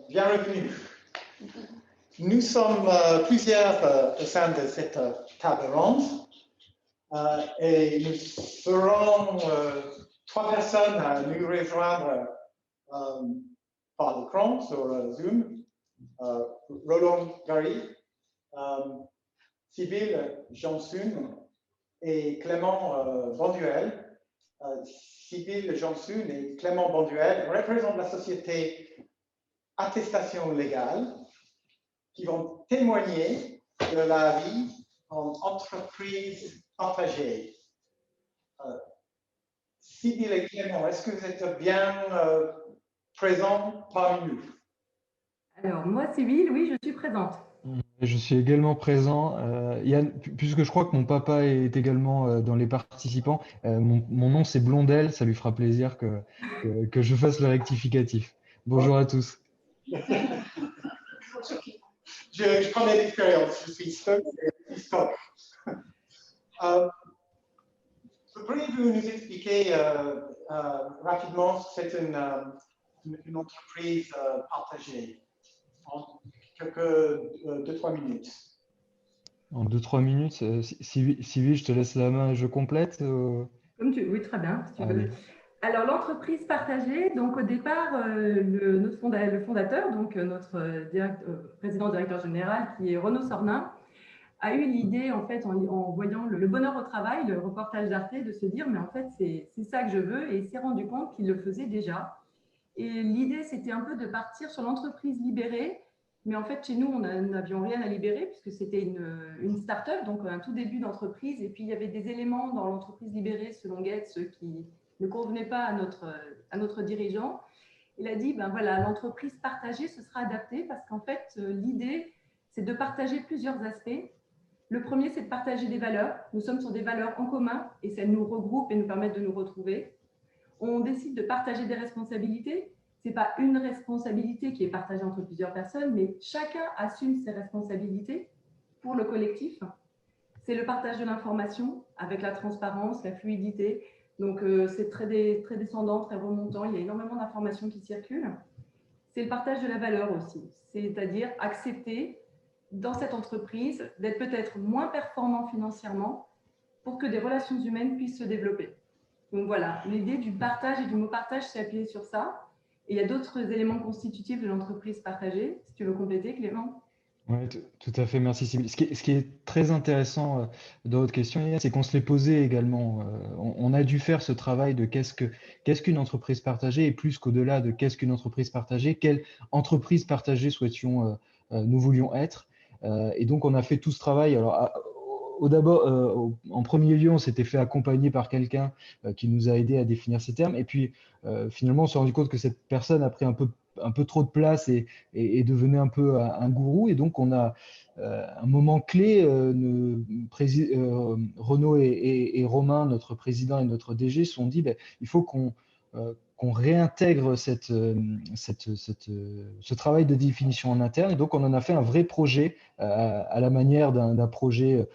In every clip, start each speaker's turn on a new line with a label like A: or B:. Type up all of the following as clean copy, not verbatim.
A: Bienvenue. Nous sommes plusieurs au sein de cette table ronde et nous serons trois personnes à nous rejoindre par l'écran sur Zoom. Roland Gary, Sybille Jansun et Clément Bonduel. Sybille Jansun et Clément Bonduel représentent la société Attestation Légale qui vont témoigner de la vie en entreprise partagée. Sybille et Clément, est-ce que vous êtes bien présents parmi nous?
B: Alors, moi, Sybille, oui, je suis présente.
C: Je suis également présent. Yann, puisque je crois que mon papa est également dans les participants, mon nom c'est Blondel, ça lui fera plaisir que je fasse le rectificatif. Bonjour à tous.
A: Je connais l'expérience, je suis stock. Pourriez-vous nous expliquer rapidement ce que c'est une entreprise partagée en quelques 2-3 minutes?
C: En 2-3 minutes, Sylvie, je te laisse la main et je complète.
B: Oui, très bien, si tu veux. Alors, l'entreprise partagée, donc au départ, le fondateur, donc notre président directeur général, qui est Renaud Sornin, a eu l'idée, en fait, en voyant le bonheur au travail, le reportage d'Arte, de se dire, mais en fait, c'est ça que je veux, et il s'est rendu compte qu'il le faisait déjà. Et l'idée, c'était un peu de partir sur l'entreprise libérée, mais en fait, chez nous, on n'avions rien à libérer, puisque c'était une start-up, donc un tout début d'entreprise, et puis il y avait des éléments dans l'entreprise libérée, selon Gates, qui ne convenaient pas à notre dirigeant. Il a dit, ben voilà, l'entreprise partagée, ce sera adapté, parce qu'en fait, l'idée, c'est de partager plusieurs aspects. Le premier, c'est de partager des valeurs. Nous sommes sur des valeurs en commun et ça nous regroupe et nous permet de nous retrouver. On décide de partager des responsabilités. Ce n'est pas une responsabilité qui est partagée entre plusieurs personnes, mais chacun assume ses responsabilités pour le collectif. C'est le partage de l'information avec la transparence, la fluidité. Donc, c'est très descendant, très remontant. Il y a énormément d'informations qui circulent. C'est le partage de la valeur aussi, c'est-à-dire accepter dans cette entreprise d'être peut-être moins performant financièrement pour que des relations humaines puissent se développer. Donc voilà, l'idée du partage et du mot partage s'est appuyée sur ça. Et il y a d'autres éléments constitutifs de l'entreprise partagée. Si tu veux compléter, Clément.
C: Oui, tout à fait, merci Sybille. Ce qui est très intéressant dans votre question, c'est qu'on se l'est posé également. On a dû faire ce travail de qu'est-ce qu'une entreprise partagée, et plus qu'au-delà de qu'est-ce qu'une entreprise partagée, quelle entreprise partagée nous voulions être. Et donc, on a fait tout ce travail. Alors, en premier lieu, on s'était fait accompagner par quelqu'un qui nous a aidé à définir ces termes. Et puis, finalement, on s'est rendu compte que cette personne a pris un peu trop de place et devenait un peu un gourou. Et donc, on a un moment clé, Renaud et Romain, notre président et notre DG, se sont dit il faut qu'on réintègre ce travail de définition en interne. Et donc, on en a fait un vrai projet à la manière d'un projet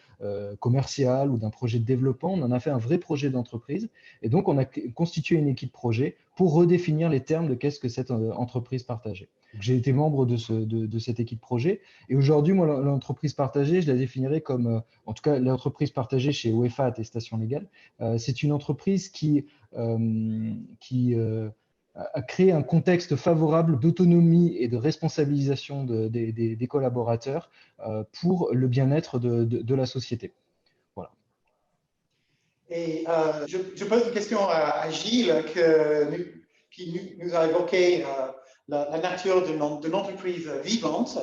C: commercial ou d'un projet de développement. On en a fait un vrai projet d'entreprise. Et donc, on a constitué une équipe projet pour redéfinir les termes de qu'est-ce que cette entreprise partagée. J'ai été membre de cette équipe projet. Et aujourd'hui, moi, l'entreprise partagée, je la définirais comme, en tout cas, l'entreprise partagée chez UEFA Attestation Légale, c'est une entreprise qui a créé un contexte favorable d'autonomie et de responsabilisation des collaborateurs pour le bien-être de la société. Voilà.
A: Et je pose une question à Gilles qui nous a évoqué la nature de l'entreprise vivante.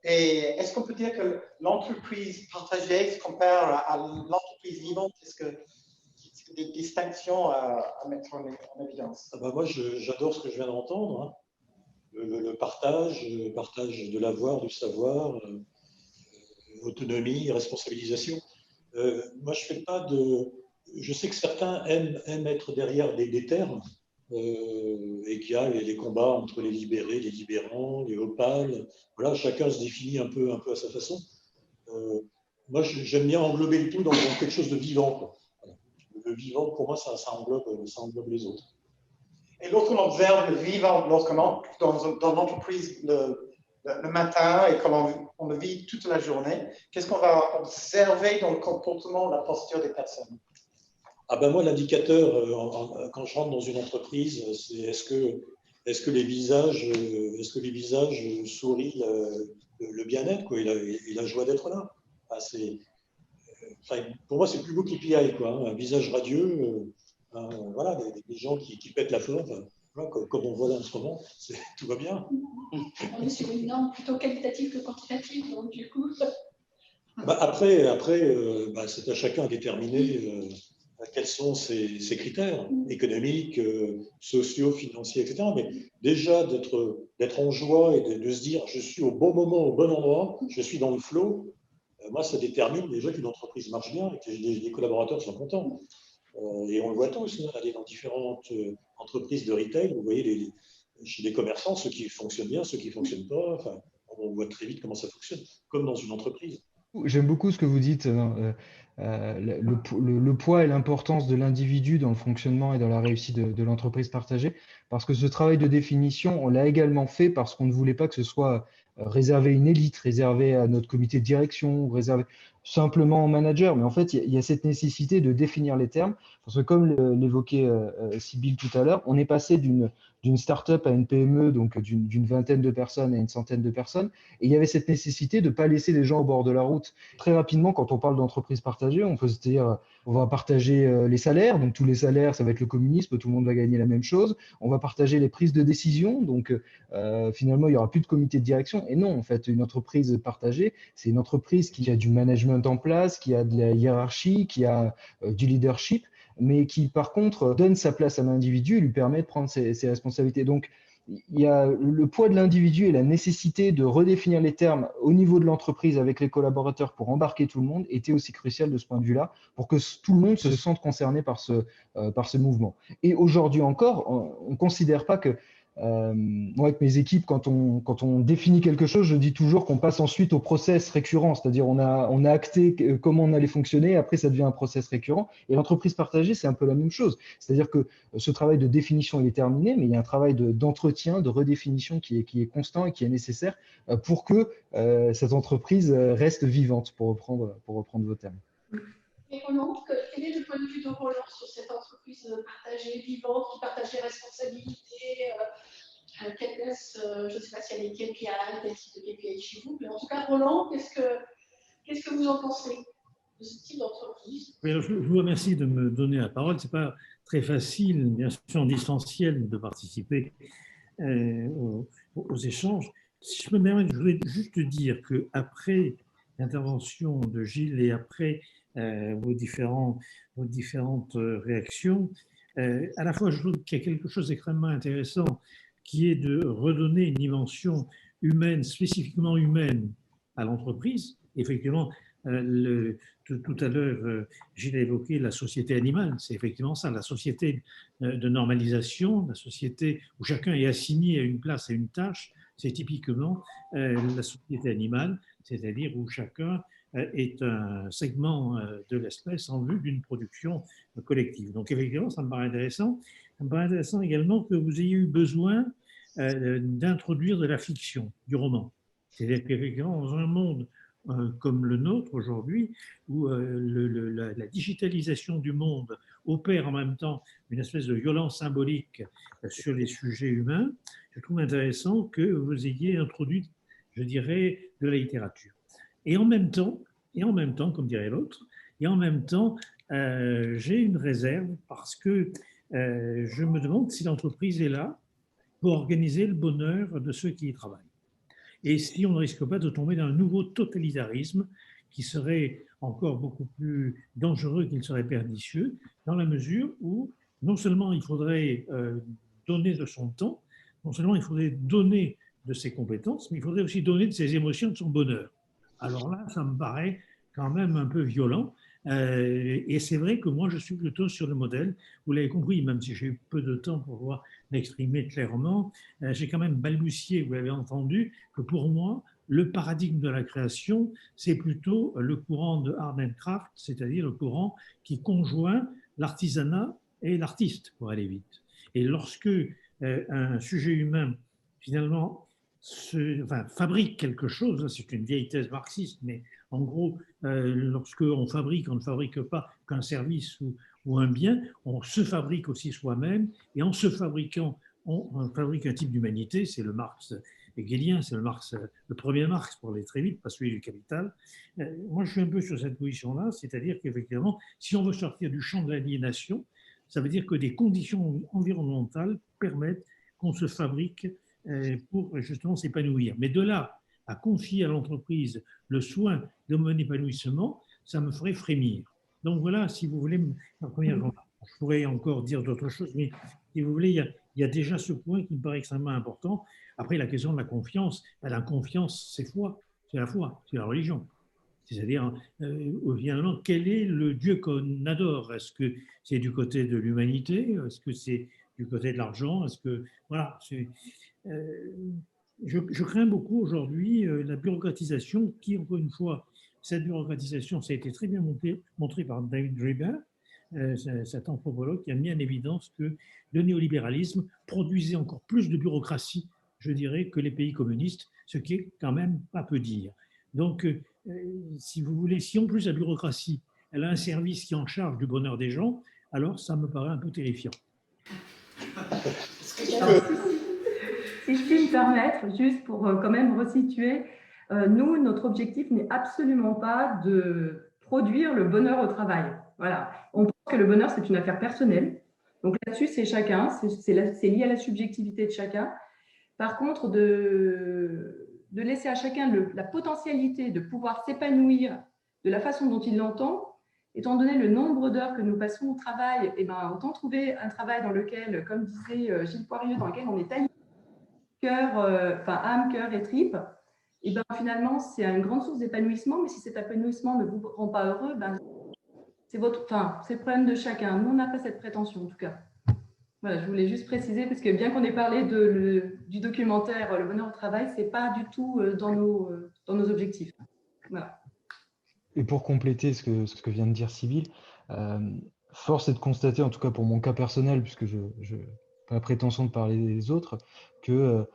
A: Et est-ce qu'on peut dire que l'entreprise partagée se compare à l'entreprise vivante? Est-ce que des distinctions à mettre en évidence?
D: Moi, j'adore ce que je viens d'entendre. Hein. Le partage de l'avoir, du savoir, autonomie, responsabilisation. Moi, je fais pas de. Je sais que certains aiment être derrière des termes et qu'il y a les combats entre les libérés, les libérants, les opales. Voilà, chacun se définit un peu à sa façon. Moi, j'aime bien englober le tout dans quelque chose de vivant, quoi. Le vivant, pour moi, ça englobe les autres.
A: Et lorsqu'on observe le vivant, lorsqu'on entre dans l'entreprise le matin et comment on le vit toute la journée, qu'est-ce qu'on va observer dans le comportement, la posture des personnes?
D: Ah ben moi, l'indicateur, quand je rentre dans une entreprise, c'est est-ce que les visages sourient le bien-être, quoi, et la joie d'être là. Enfin, pour moi, c'est plus beau qu'KPI, quoi, hein, un visage radieux, voilà, des gens qui pètent la forme, voilà, comme on voit là en ce moment, tout va bien.
E: On est sur une norme plutôt qualitative que quantitative, donc du coup.
D: Bah après c'est à chacun à déterminer quels sont ses critères économiques, sociaux, financiers, etc. Mais déjà d'être en joie et de se dire je suis au bon moment, au bon endroit, je suis dans le flow, moi ça détermine déjà qu'une entreprise marche bien et que les collaborateurs sont contents. Et on le voit tous, hein, aller dans différentes entreprises de retail, vous voyez chez les commerçants, ceux qui fonctionnent bien, ceux qui ne fonctionnent pas, enfin, on voit très vite comment ça fonctionne, comme dans une entreprise.
C: J'aime beaucoup ce que vous dites, le poids et l'importance de l'individu dans le fonctionnement et dans la réussite de l'entreprise partagée, parce que ce travail de définition, on l'a également fait parce qu'on ne voulait pas que ce soit réservé à une élite, réservé à notre comité de direction, réservé simplement aux managers. Mais en fait, il y a cette nécessité de définir les termes, parce que comme l'évoquait Sybille tout à l'heure, on est passé d'une start-up à une PME, donc d'une vingtaine de personnes à une centaine de personnes. Et il y avait cette nécessité de ne pas laisser les gens au bord de la route. Très rapidement, quand on parle d'entreprise partagée, on peut se dire on va partager les salaires. Donc tous les salaires, ça va être le communisme, tout le monde va gagner la même chose. On va partager les prises de décision. Donc finalement, il n'y aura plus de comité de direction. Et non, en fait, une entreprise partagée, c'est une entreprise qui a du management en place, qui a de la hiérarchie, qui a du leadership, mais qui, par contre, donne sa place à l'individu et lui permet de prendre ses responsabilités. Donc, il y a le poids de l'individu et la nécessité de redéfinir les termes au niveau de l'entreprise avec les collaborateurs pour embarquer tout le monde était aussi crucial de ce point de vue-là, pour que tout le monde se sente concerné par ce mouvement. Et aujourd'hui encore, on ne considère pas que moi, avec mes équipes, quand on définit quelque chose, je dis toujours qu'on passe ensuite au process récurrent, c'est-à-dire on a acté comment on allait fonctionner, après ça devient un process récurrent. Et l'entreprise partagée, c'est un peu la même chose. C'est-à-dire que ce travail de définition, il est terminé, mais il y a un travail d'entretien, de redéfinition qui est constant et qui est nécessaire pour que cette entreprise reste vivante, pour reprendre vos termes.
E: Et Roland, quel est le point de vue de Roland sur cette entreprise partagée, vivante, qui partage les responsabilités? Je ne sais pas s'il y a des KPI, quel type de KPI chez vous, mais en tout cas, Roland, qu'est-ce que vous en pensez de ce type d'entreprise?
F: Oui, alors je vous remercie de me donner la parole. Ce n'est pas très facile, bien sûr, en distanciel, de participer aux échanges. Si je me permets, je voulais juste dire qu'après l'intervention de Gilles et après vos différentes réactions, à la fois, je trouve qu'il y a quelque chose d'extrêmement intéressant qui est de redonner une dimension humaine, spécifiquement humaine, à l'entreprise. Effectivement, tout à l'heure, Gilles a évoqué la société animale. C'est effectivement ça, la société de normalisation, la société où chacun est assigné à une place, à une tâche. C'est typiquement la société animale, c'est-à-dire où chacun est un segment de l'espèce en vue d'une production collective. Donc effectivement, ça me paraît intéressant. Ça me paraît intéressant également que vous ayez eu besoin d'introduire de la fiction, du roman. C'est-à-dire qu'effectivement, dans un monde comme le nôtre aujourd'hui, où la digitalisation du monde opère en même temps une espèce de violence symbolique sur les sujets humains, je trouve intéressant que vous ayez introduit, je dirais, de la littérature. Et en même temps, comme dirait l'autre, et en même temps, j'ai une réserve parce que je me demande si l'entreprise est là pour organiser le bonheur de ceux qui y travaillent. Et si on ne risque pas de tomber dans un nouveau totalitarisme qui serait encore beaucoup plus dangereux qu'il serait pernicieux, dans la mesure où non seulement il faudrait donner de son temps, non seulement il faudrait donner de ses compétences, mais il faudrait aussi donner de ses émotions, de son bonheur. Alors là, ça me paraît quand même un peu violent. Et c'est vrai que moi, je suis plutôt sur le modèle, vous l'avez compris, même si j'ai eu peu de temps pour pouvoir l'exprimer clairement, j'ai quand même balbutié, vous l'avez entendu, que pour moi, le paradigme de la création, c'est plutôt le courant de Art and Craft, c'est-à-dire le courant qui conjoint l'artisanat et l'artiste, pour aller vite. Et lorsque un sujet humain, finalement, fabrique quelque chose, c'est une vieille thèse marxiste, mais en gros, lorsqu'on fabrique, on ne fabrique pas qu'un service ou un bien, on se fabrique aussi soi-même, et en se fabriquant, on fabrique un type d'humanité, c'est le Marx hegelien, c'est le premier Marx pour aller très vite, pas celui du Capital. Moi, je suis un peu sur cette position-là, c'est-à-dire qu'effectivement, si on veut sortir du champ de l'aliénation, ça veut dire que des conditions environnementales permettent qu'on se fabrique pour justement s'épanouir. Mais de là à confier à l'entreprise le soin de mon épanouissement, ça me ferait frémir. Donc voilà, si vous voulez, ma première remarque. Je pourrais encore dire d'autres choses, mais si vous voulez, il y a déjà ce point qui me paraît extrêmement important. Après, la question de la confiance, la confiance, c'est foi, c'est la foi, c'est la religion. C'est-à-dire, finalement, quel est le Dieu qu'on adore? Est-ce que c'est du côté de l'humanité? Est-ce que c'est du côté de l'argent? Est-ce que, voilà, je crains beaucoup aujourd'hui la bureaucratisation qui, encore une fois, cette bureaucratisation, ça a été très bien montré par David Graeber, cet anthropologue qui a mis en évidence que le néolibéralisme produisait encore plus de bureaucratie, je dirais, que les pays communistes, ce qui est quand même pas peu dire. Donc, si vous voulez, si en plus la bureaucratie, elle a un service qui est en charge du bonheur des gens, alors ça me paraît un peu terrifiant.
B: Si je puis me permettre, juste pour quand même resituer, nous, notre objectif n'est absolument pas de produire le bonheur au travail. Voilà. On pense que le bonheur, c'est une affaire personnelle. Donc là-dessus, c'est chacun, c'est lié à la subjectivité de chacun. Par contre, de laisser à chacun la potentialité de pouvoir s'épanouir de la façon dont il l'entend, étant donné le nombre d'heures que nous passons au travail, eh ben, autant trouver un travail dans lequel, comme disait Gilles Poirieux, dans lequel on est taillé âme, cœur et tripes, et ben, finalement, c'est une grande source d'épanouissement, mais si cet épanouissement ne vous rend pas heureux, ben, c'est le problème de chacun. Nous, on n'a pas cette prétention, en tout cas. Voilà, je voulais juste préciser, parce que bien qu'on ait parlé du documentaire Le bonheur au travail, ce n'est pas du tout dans nos objectifs. Voilà.
C: Et pour compléter ce que vient de dire Sybille, force est de constater, en tout cas pour mon cas personnel, puisque je n'ai pas la prétention de parler des autres, que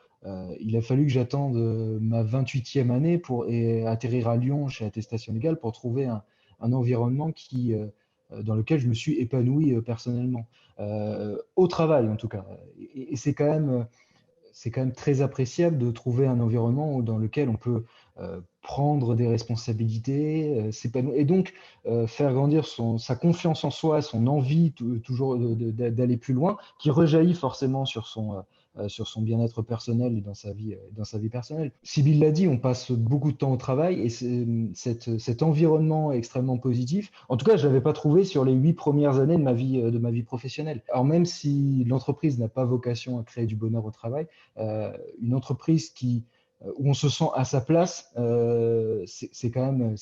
C: il a fallu que j'attende ma 28e année et atterrir à Lyon chez Attestation Légale pour trouver un environnement dans lequel je me suis épanoui personnellement, au travail en tout cas. Et c'est quand même très appréciable de trouver un environnement dans lequel on peut prendre des responsabilités, s'épanouir, et donc faire grandir sa confiance en soi, son envie toujours d'aller plus loin, qui rejaillit forcément sur son bien-être personnel et dans sa vie personnelle. Sybille l'a dit, on passe beaucoup de temps au travail et cet environnement extrêmement positif, en tout cas, je ne l'avais pas trouvé sur les 8 premières années de ma vie professionnelle. Alors même si l'entreprise n'a pas vocation à créer du bonheur au travail, une entreprise où on se sent à sa place, c'est quand même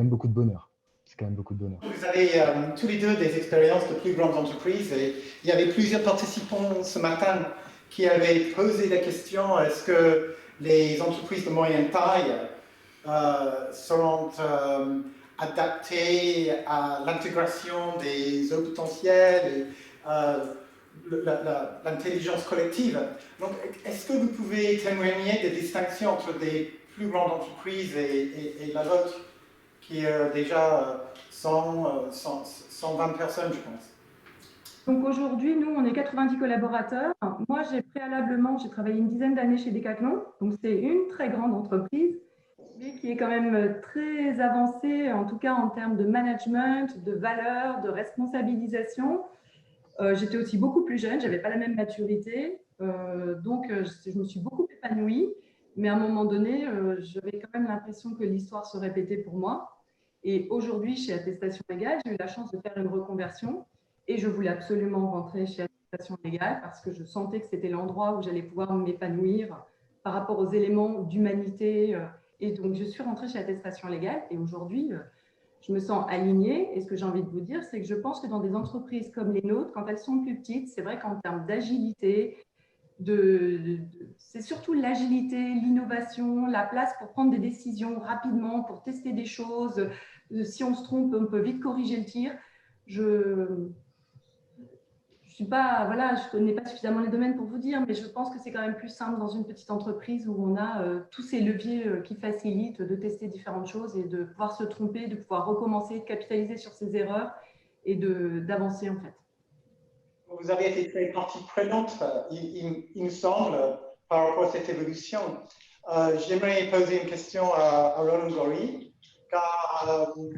C: beaucoup de bonheur. C'est quand même beaucoup de bonheur.
A: Vous avez tous les deux des expériences de plus grandes entreprises et il y avait plusieurs participants ce matin qui avaient posé la question, est-ce que les entreprises de moyenne taille seront adaptées à l'intégration des hauts potentiels et l'intelligence collective. Donc, est-ce que vous pouvez témoigner des distinctions entre des plus grandes entreprises et la vôtre, qui est déjà 120 personnes, je pense?
B: Donc aujourd'hui, nous, on est 90 collaborateurs. Moi, j'ai travaillé une dizaine d'années chez Decathlon. Donc, c'est une très grande entreprise, mais qui est quand même très avancée, en tout cas en termes de management, de valeur, de responsabilisation. J'étais aussi beaucoup plus jeune, je n'avais pas la même maturité. Donc, je me suis beaucoup épanouie. Mais à un moment donné, j'avais quand même l'impression que l'histoire se répétait pour moi. Et aujourd'hui, chez Attestation Légale, j'ai eu la chance de faire une reconversion. Et je voulais absolument rentrer chez Attestation Légale parce que je sentais que c'était l'endroit où j'allais pouvoir m'épanouir par rapport aux éléments d'humanité. Et donc, je suis rentrée chez Attestation Légale. Et aujourd'hui, je me sens alignée. Et ce que j'ai envie de vous dire, c'est que je pense que dans des entreprises comme les nôtres, quand elles sont plus petites, c'est vrai qu'en termes d'agilité, c'est surtout l'agilité, l'innovation, la place pour prendre des décisions rapidement, pour tester des choses. Si on se trompe, on peut vite corriger le tir. Je voilà, je connais pas suffisamment les domaines pour vous dire, mais je pense que c'est quand même plus simple dans une petite entreprise où on a tous ces leviers qui facilitent de tester différentes choses et de pouvoir se tromper, de pouvoir recommencer, de capitaliser sur ses erreurs et d'avancer en fait.
A: Vous avez été très partie prenante, il me semble, par rapport à cette évolution. J'aimerais poser une question à Roland Gori, car on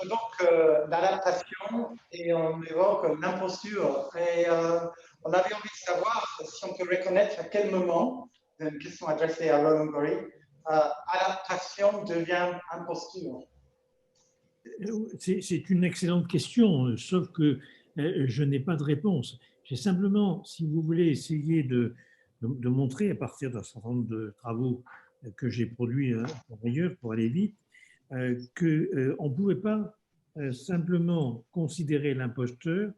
A: évoque l'adaptation et on évoque l'imposture. Et on avait envie de savoir si on peut reconnaître à quel moment, une question adressée à Roland Gori, adaptation devient imposture.
F: C'est une excellente question, sauf que je n'ai pas de réponse. J'ai simplement, si vous voulez, essayé de montrer à partir d'un certain nombre de travaux que j'ai produits ailleurs pour aller vite, qu'on ne pouvait pas simplement considérer l'imposteur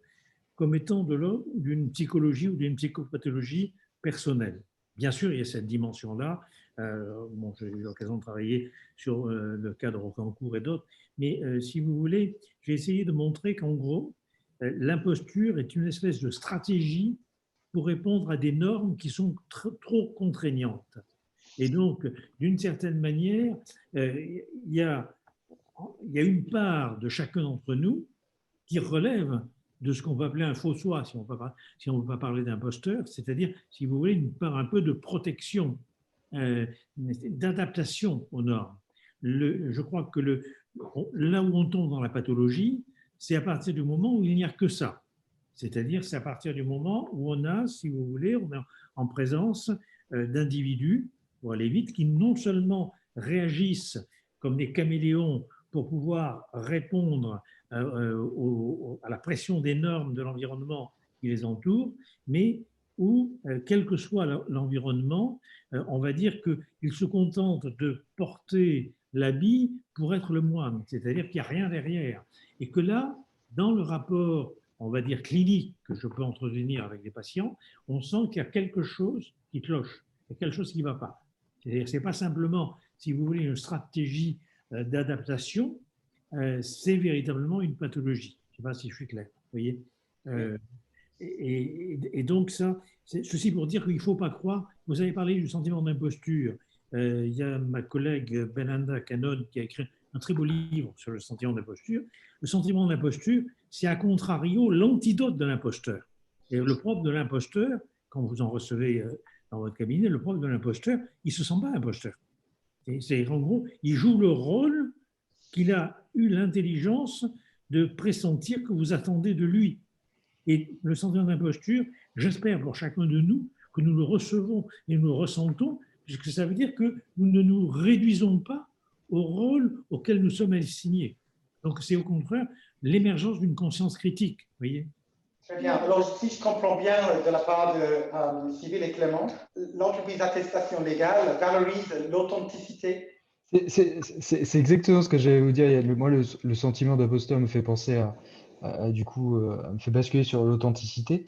F: comme étant de l'ordre d'une psychologie ou d'une psychopathologie personnelle. Bien sûr, il y a cette dimension-là. Bon, j'ai eu l'occasion de travailler sur le cas de Rocancourt et d'autres, mais si vous voulez, j'ai essayé de montrer qu'en gros, l'imposture est une espèce de stratégie pour répondre à des normes qui sont trop contraignantes. Et donc, d'une certaine manière, il y a une part de chacun d'entre nous qui relève de ce qu'on peut appeler un faux soi, si on ne veut pas parler d'imposteur, c'est-à-dire, si vous voulez, une part un peu de protection, d'adaptation aux normes. Je crois que là où on tombe dans la pathologie, c'est à partir du moment où il n'y a que ça. C'est-à-dire, c'est à partir du moment où on a, si vous voulez, on est en présence d'individus, pour aller vite, qui non seulement réagissent comme des caméléons pour pouvoir répondre à la pression des normes de l'environnement qui les entoure, mais où, quel que soit l'environnement, on va dire qu'ils se contentent de porter l'habit pour être le moine, c'est-à-dire qu'il n'y a rien derrière. Et que là, dans le rapport, on va dire clinique, que je peux entretenir avec les patients, on sent qu'il y a quelque chose qui cloche, il y a quelque chose qui ne va pas. C'est-à-dire, ce n'est pas simplement, si vous voulez, une stratégie d'adaptation, c'est véritablement une pathologie. Je ne sais pas si je suis clair, vous voyez. Et donc ça, ceci pour dire qu'il ne faut pas croire. Vous avez parlé du sentiment d'imposture. Il y a ma collègue Belinda Cannon qui a écrit un très beau livre sur le sentiment d'imposture. Le sentiment d'imposture, c'est à contrario l'antidote de l'imposteur. Et le propre de l'imposteur, quand vous en recevez dans votre cabinet, le propre de l'imposteur, il ne se sent pas imposteur. C'est en gros, il joue le rôle qu'il a eu l'intelligence de pressentir que vous attendez de lui. Et le sentiment d'imposture, j'espère pour chacun de nous que nous le recevons et nous le ressentons, puisque ça veut dire que nous ne nous réduisons pas au rôle auquel nous sommes assignés. Donc c'est au contraire l'émergence d'une conscience critique, vous voyez.
A: Très bien. Alors, si je comprends bien de la part de Sybille et Clément, l'entreprise d'attestation légale valorise l'authenticité.
C: C'est exactement ce que j'allais vous dire. Moi, le sentiment d'imposteur me fait penser du coup, me fait basculer sur l'authenticité.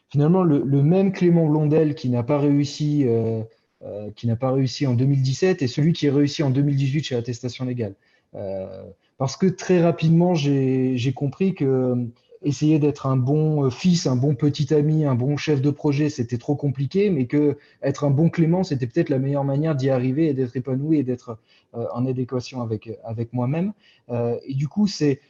C: Finalement, le même Clément Blondel qui n'a pas réussi en 2017 est celui qui a réussi en 2018 chez Attestation Légale. Parce que très rapidement, j'ai compris que essayer d'être un bon fils, un bon petit ami, un bon chef de projet, c'était trop compliqué, mais que être un bon Clément, c'était peut-être la meilleure manière d'y arriver et d'être épanoui et d'être en adéquation avec moi-même. Et du coup, c'est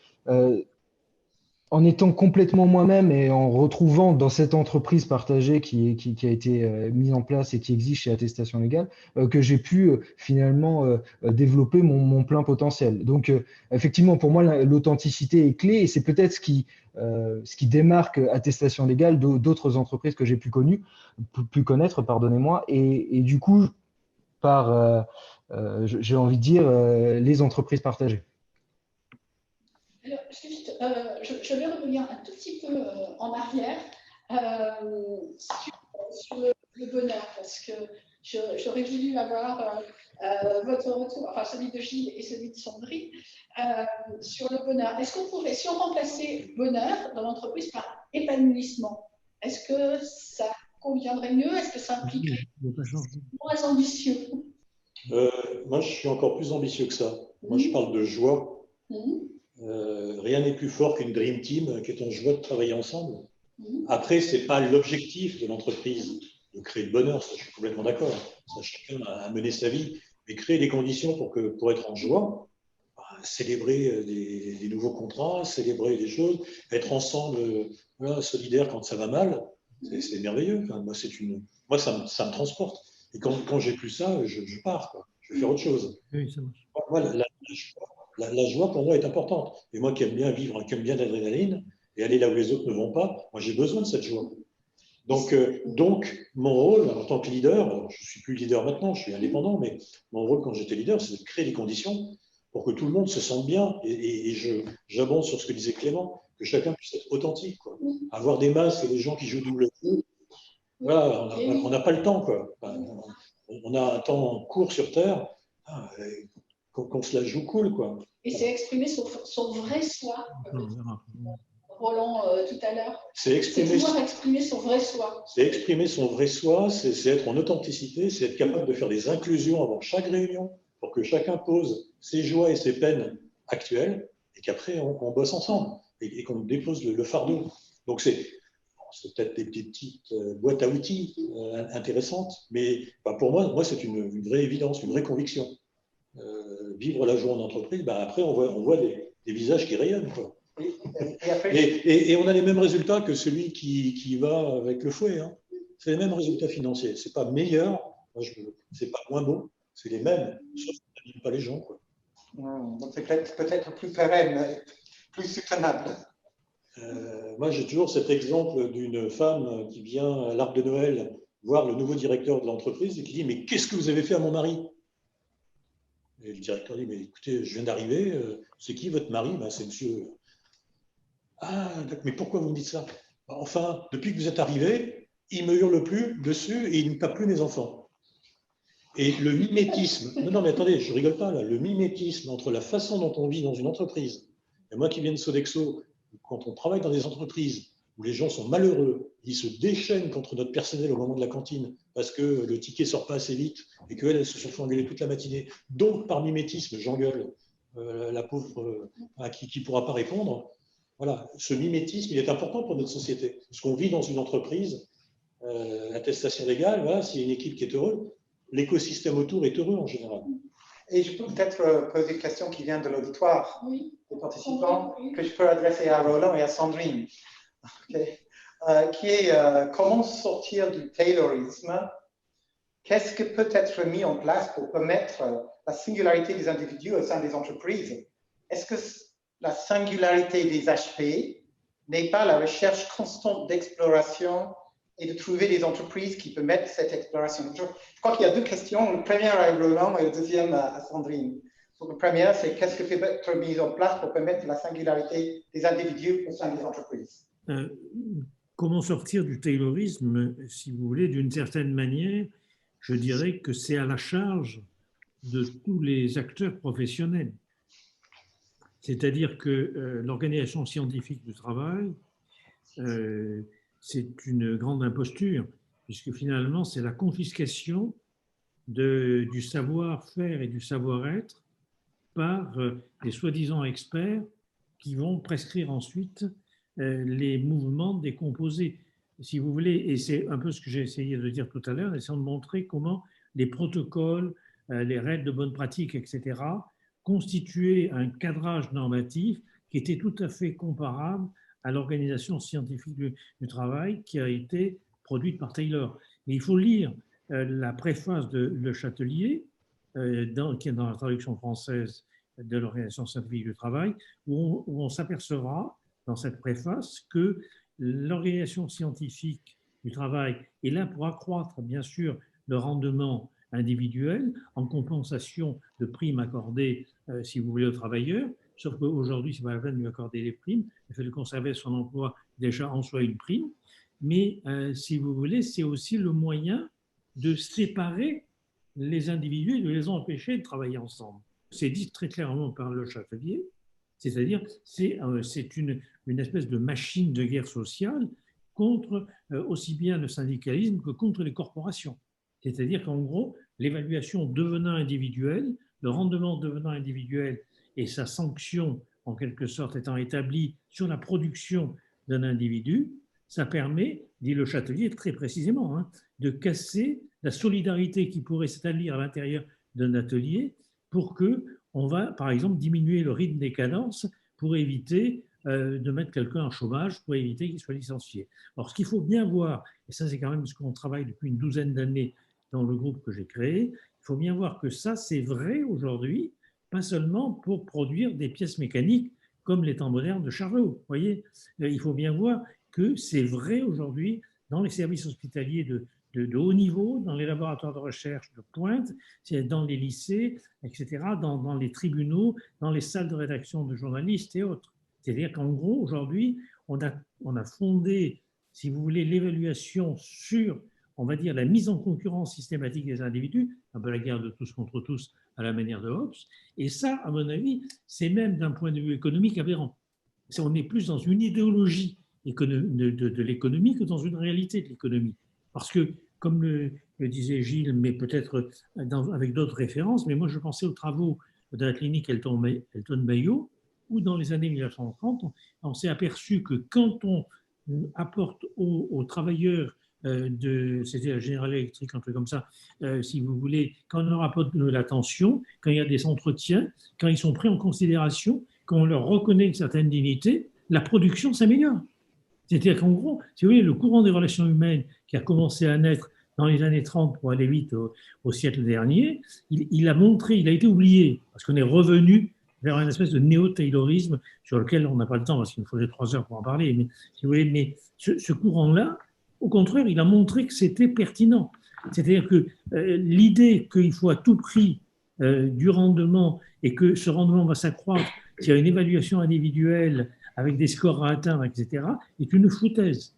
C: en étant complètement moi-même et en retrouvant dans cette entreprise partagée qui a été mise en place et qui existe chez Attestation Légale, que j'ai pu finalement développer mon plein potentiel. Donc, effectivement, pour moi, l'authenticité est clé et c'est peut-être ce qui démarque Attestation Légale d'autres entreprises que j'ai pu connaître, pardonnez-moi. Et du coup, j'ai envie de dire, les entreprises partagées.
E: Alors, je vais revenir un tout petit peu en arrière sur le bonheur, parce que j'aurais voulu avoir votre retour, enfin celui de Gilles et celui de Sandrine, sur le bonheur. Est-ce qu'on pourrait, si on remplaçait bonheur dans l'entreprise par épanouissement, est-ce que ça conviendrait mieux? Est-ce que ça impliquerait moins ambitieux?
D: Moi, je suis encore plus ambitieux que ça. Moi, je parle de joie. Rien n'est plus fort qu'une dream team qui est en joie de travailler ensemble. Après, ce n'est pas l'objectif de l'entreprise de créer le bonheur, ça je suis complètement d'accord. Ça, chacun a mené sa vie, mais créer des conditions pour être en joie, célébrer des nouveaux contrats, célébrer des choses, être ensemble, voilà, solidaires quand ça va mal, c'est merveilleux. Enfin, moi, ça me transporte. Et quand j'ai plus ça, je pars, quoi. Je vais faire autre chose.
F: Oui, ça marche.
D: Voilà, la joie pour moi est importante. Et moi qui aime bien vivre, qui aime bien l'adrénaline et aller là où les autres ne vont pas, moi j'ai besoin de cette joie. Donc, mon rôle en tant que leader, je ne suis plus leader maintenant, je suis indépendant, mais mon rôle quand j'étais leader, c'est de créer des conditions pour que tout le monde se sente bien. Et j'abonde sur ce que disait Clément, que chacun puisse être authentique, quoi. Avoir des masques et des gens qui jouent double jeu, voilà, on n'a pas le temps, quoi. On a un temps court sur Terre, qu'on se la joue cool, quoi.
E: Et c'est exprimer son vrai soi. Roland, tout à l'heure. C'est pouvoir exprimer son vrai soi.
D: C'est exprimer son vrai soi, c'est être en authenticité, c'est être capable de faire des inclusions avant chaque réunion pour que chacun pose ses joies et ses peines actuelles et qu'après on bosse ensemble et qu'on dépose le fardeau. Donc c'est peut-être des petites boîtes à outils intéressantes, mais pour moi c'est une vraie évidence, une vraie conviction. Vivre la joie en entreprise, après on voit des visages qui rayonnent, quoi. Et on a les mêmes résultats que celui qui va avec le fouet. Hein. C'est les mêmes résultats financiers. C'est pas meilleur, c'est pas moins beau, c'est les mêmes, sauf qu'on n'anime pas les gens, quoi.
A: Donc c'est peut-être plus pérenne, plus soutenable.
D: Moi, j'ai toujours cet exemple d'une femme qui vient à l'Arc de Noël voir le nouveau directeur de l'entreprise et qui dit « Mais qu'est-ce que vous avez fait à mon mari ?» Et le directeur dit « Mais écoutez, je viens d'arriver, c'est qui votre mari ?» C'est monsieur... Ah, mais pourquoi vous me dites ça? Enfin, depuis que vous êtes arrivé, il ne me hurle plus dessus et il ne tape plus mes enfants. Et le mimétisme, non mais attendez, je rigole pas là, le mimétisme entre la façon dont on vit dans une entreprise, et moi qui viens de Sodexo, quand on travaille dans des entreprises où les gens sont malheureux, ils se déchaînent contre notre personnel au moment de la cantine parce que le ticket sort pas assez vite et qu'elles se sont fait engueuler toute la matinée. Donc, par mimétisme, j'engueule la pauvre qui ne pourra pas répondre. Voilà, ce mimétisme, il est important pour notre société. Parce qu'on vit dans une entreprise, attestation légale, voilà, s'il y a une équipe qui est heureuse, l'écosystème autour est heureux en général.
A: Et je peux peut-être poser une question qui vient de l'auditoire, des participants, que je peux adresser à Roland et à Sandrine, okay. Qui est comment sortir du taylorisme? Qu'est-ce que peut être mis en place pour permettre la singularité des individus au sein des entreprises? Est-ce que la singularité des HP n'est pas la recherche constante d'exploration et de trouver des entreprises qui permettent cette exploration? Je crois qu'il y a deux questions. La première à Roland et la deuxième à Sandrine. Donc, la première, c'est qu'est-ce que peut être mis en place pour permettre la singularité des individus au sein des entreprises?
F: Comment sortir du taylorisme, si vous voulez, d'une certaine manière, je dirais que c'est à la charge de tous les acteurs professionnels. C'est-à-dire que l'organisation scientifique du travail, c'est une grande imposture, puisque finalement, c'est la confiscation du savoir-faire et du savoir-être par des soi-disant experts qui vont prescrire ensuite les mouvements décomposés, si vous voulez. Et c'est un peu ce que j'ai essayé de dire tout à l'heure, en essayant de montrer comment les protocoles, les règles de bonne pratique, etc., constituaient un cadrage normatif qui était tout à fait comparable à l'organisation scientifique du travail qui a été produite par Taylor. Et il faut lire la préface de Le Chatelier, qui est dans la traduction française de l'organisation scientifique du travail, où on s'apercevra dans cette préface que l'organisation scientifique du travail est là pour accroître, bien sûr, le rendement individuel en compensation de primes accordées, si vous voulez, aux travailleurs, sauf qu'aujourd'hui, ce n'est pas la peine de lui accorder les primes, le fait de conserver son emploi déjà en soi une prime, mais si vous voulez, c'est aussi le moyen de séparer les individus et de les empêcher de travailler ensemble. C'est dit très clairement par Le Chatelier, c'est-à-dire c'est une espèce de machine de guerre sociale contre aussi bien le syndicalisme que contre les corporations. C'est-à-dire qu'en gros, l'évaluation devenant individuelle, le rendement devenant individuel et sa sanction en quelque sorte étant établie sur la production d'un individu, ça permet, dit Le Chatelier très précisément, hein, de casser la solidarité qui pourrait s'établir à l'intérieur d'un atelier pour qu'on va, par exemple, diminuer le rythme des cadences pour éviter de mettre quelqu'un en chômage, pour éviter qu'il soit licencié. Alors, ce qu'il faut bien voir, et ça c'est quand même ce qu'on travaille depuis une douzaine d'années dans le groupe que j'ai créé, il faut bien voir que ça c'est vrai aujourd'hui, pas seulement pour produire des pièces mécaniques comme les temps modernes de Charlot. Vous voyez, il faut bien voir que c'est vrai aujourd'hui dans les services hospitaliers de haut niveau, dans les laboratoires de recherche de pointe, dans les lycées, etc., dans les tribunaux, dans les salles de rédaction de journalistes et autres. C'est-à-dire qu'en gros, aujourd'hui, on a fondé, si vous voulez, l'évaluation sur, on va dire, la mise en concurrence systématique des individus, un peu la guerre de tous contre tous à la manière de Hobbes, et ça, à mon avis, c'est même d'un point de vue économique aberrant. On est plus dans une idéologie de l'économie que dans une réalité de l'économie. Parce que, comme le disait Gilles, mais peut-être avec d'autres références, mais moi je pensais aux travaux de la clinique Elton Mayo, où dans les années 1930, on s'est aperçu que quand on apporte aux travailleurs c'était la General Electric, un truc comme ça, si vous voulez, quand on leur apporte de l'attention, quand il y a des entretiens, quand ils sont pris en considération, quand on leur reconnaît une certaine dignité, la production s'améliore. C'est-à-dire qu'en gros, si vous voulez, le courant des relations humaines qui a commencé à naître dans les années 30 pour aller vite au siècle dernier, il a été oublié, parce qu'on est revenu vers une espèce de néo-taylorisme sur lequel on n'a pas le temps, parce qu'il nous faudrait 3 heures pour en parler, mais, si vous voulez, mais ce courant-là, au contraire, il a montré que c'était pertinent. C'est-à-dire que l'idée qu'il faut à tout prix du rendement et que ce rendement va s'accroître s'il y a une évaluation individuelle avec des scores à atteindre, etc., est une foutaise.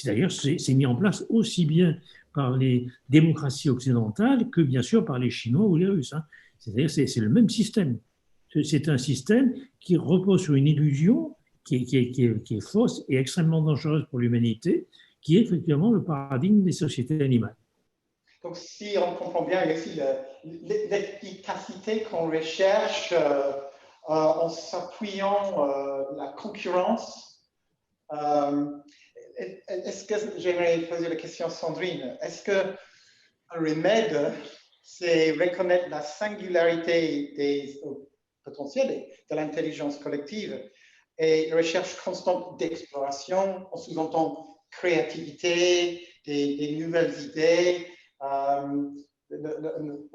F: D'ailleurs, c'est mis en place aussi bien par les démocraties occidentales que, bien sûr, par les Chinois ou les Russes. Hein. C'est-à-dire c'est le même système. C'est un système qui repose sur une illusion qui est fausse et extrêmement dangereuse pour l'humanité, qui est effectivement le paradigme des sociétés animales.
A: Donc, si on comprend bien, il y a aussi l'efficacité qu'on recherche en s'appuyant la concurrence. Est-ce que, j'aimerais poser la question à Sandrine, est-ce qu'un remède, c'est reconnaître la singularité des potentiels de l'intelligence collective et recherche constante d'exploration, on sous-entend créativité, des nouvelles idées, une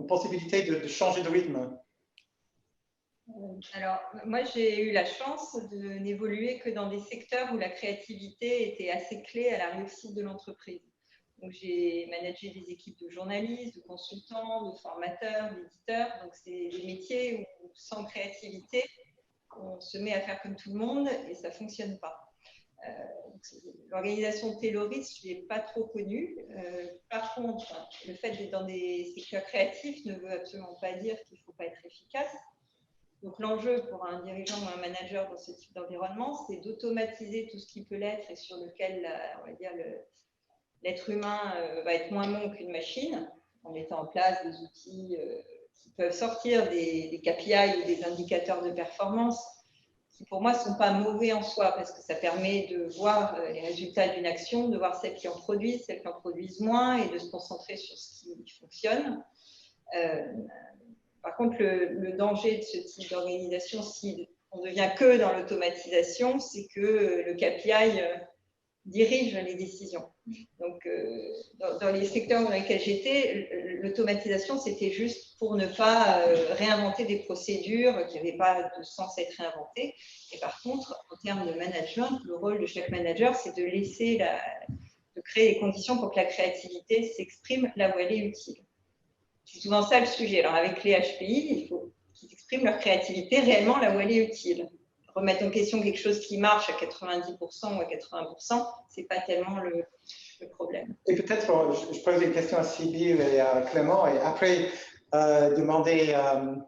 A: possibilité de changer de rythme?
G: Alors, moi, j'ai eu la chance de n'évoluer que dans des secteurs où la créativité était assez clé à la réussite de l'entreprise. Donc, j'ai managé des équipes de journalistes, de consultants, de formateurs, d'éditeurs. Donc, c'est des métiers où, sans créativité, on se met à faire comme tout le monde et ça ne fonctionne pas. L'organisation Tayloris, je ne l'ai pas trop connue. Par contre, le fait d'être dans des secteurs créatifs ne veut absolument pas dire qu'il ne faut pas être efficace. Donc, l'enjeu pour un dirigeant ou un manager dans ce type d'environnement, c'est d'automatiser tout ce qui peut l'être et sur lequel, on va dire, l'être humain va être moins bon qu'une machine, en mettant en place des outils qui peuvent sortir des KPI ou des indicateurs de performance qui, pour moi, ne sont pas mauvais en soi parce que ça permet de voir les résultats d'une action, de voir celles qui en produisent, celles qui en produisent moins et de se concentrer sur ce qui fonctionne. Par contre, le danger de ce type d'organisation, si on ne devient que dans l'automatisation, c'est que le KPI dirige les décisions. Donc, dans les secteurs dans lesquels j'étais, l'automatisation, c'était juste pour ne pas réinventer des procédures qui n'avaient pas de sens à être réinventées. Et par contre, en termes de management, le rôle de chaque manager, c'est de de créer les conditions pour que la créativité s'exprime là où elle est utile. C'est souvent ça le sujet. Alors, avec les HPI, il faut qu'ils expriment leur créativité réellement là où elle est utile. Remettre en question quelque chose qui marche à 90% ou à 80%, ce n'est pas tellement le problème.
A: Et peut-être, je pose une question à Sybille et à Clément, et après, demander un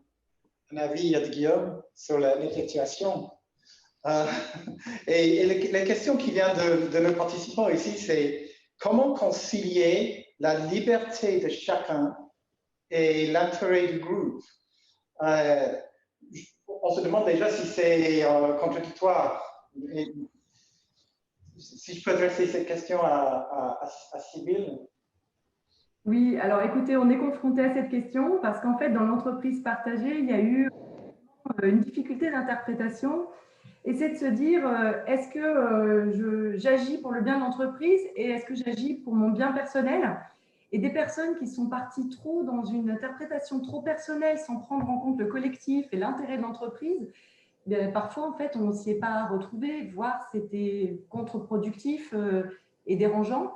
A: avis à Guillaume sur l'effectuation. Et la question qui vient de nos participants ici, c'est comment concilier la liberté de chacun et l'intérêt du groupe. on se demande déjà si c'est contradictoire. Et si je peux adresser cette question à Sybille.
B: Oui, alors écoutez, on est confronté à cette question parce qu'en fait, dans l'entreprise partagée, il y a eu une difficulté d'interprétation. Et c'est de se dire, est-ce que j'agis pour le bien de l'entreprise et est-ce que j'agis pour mon bien personnel? Et des personnes qui sont parties trop dans une interprétation trop personnelle sans prendre en compte le collectif et l'intérêt de l'entreprise, parfois, en fait, on ne s'y est pas retrouvé, voire c'était contre-productif et dérangeant.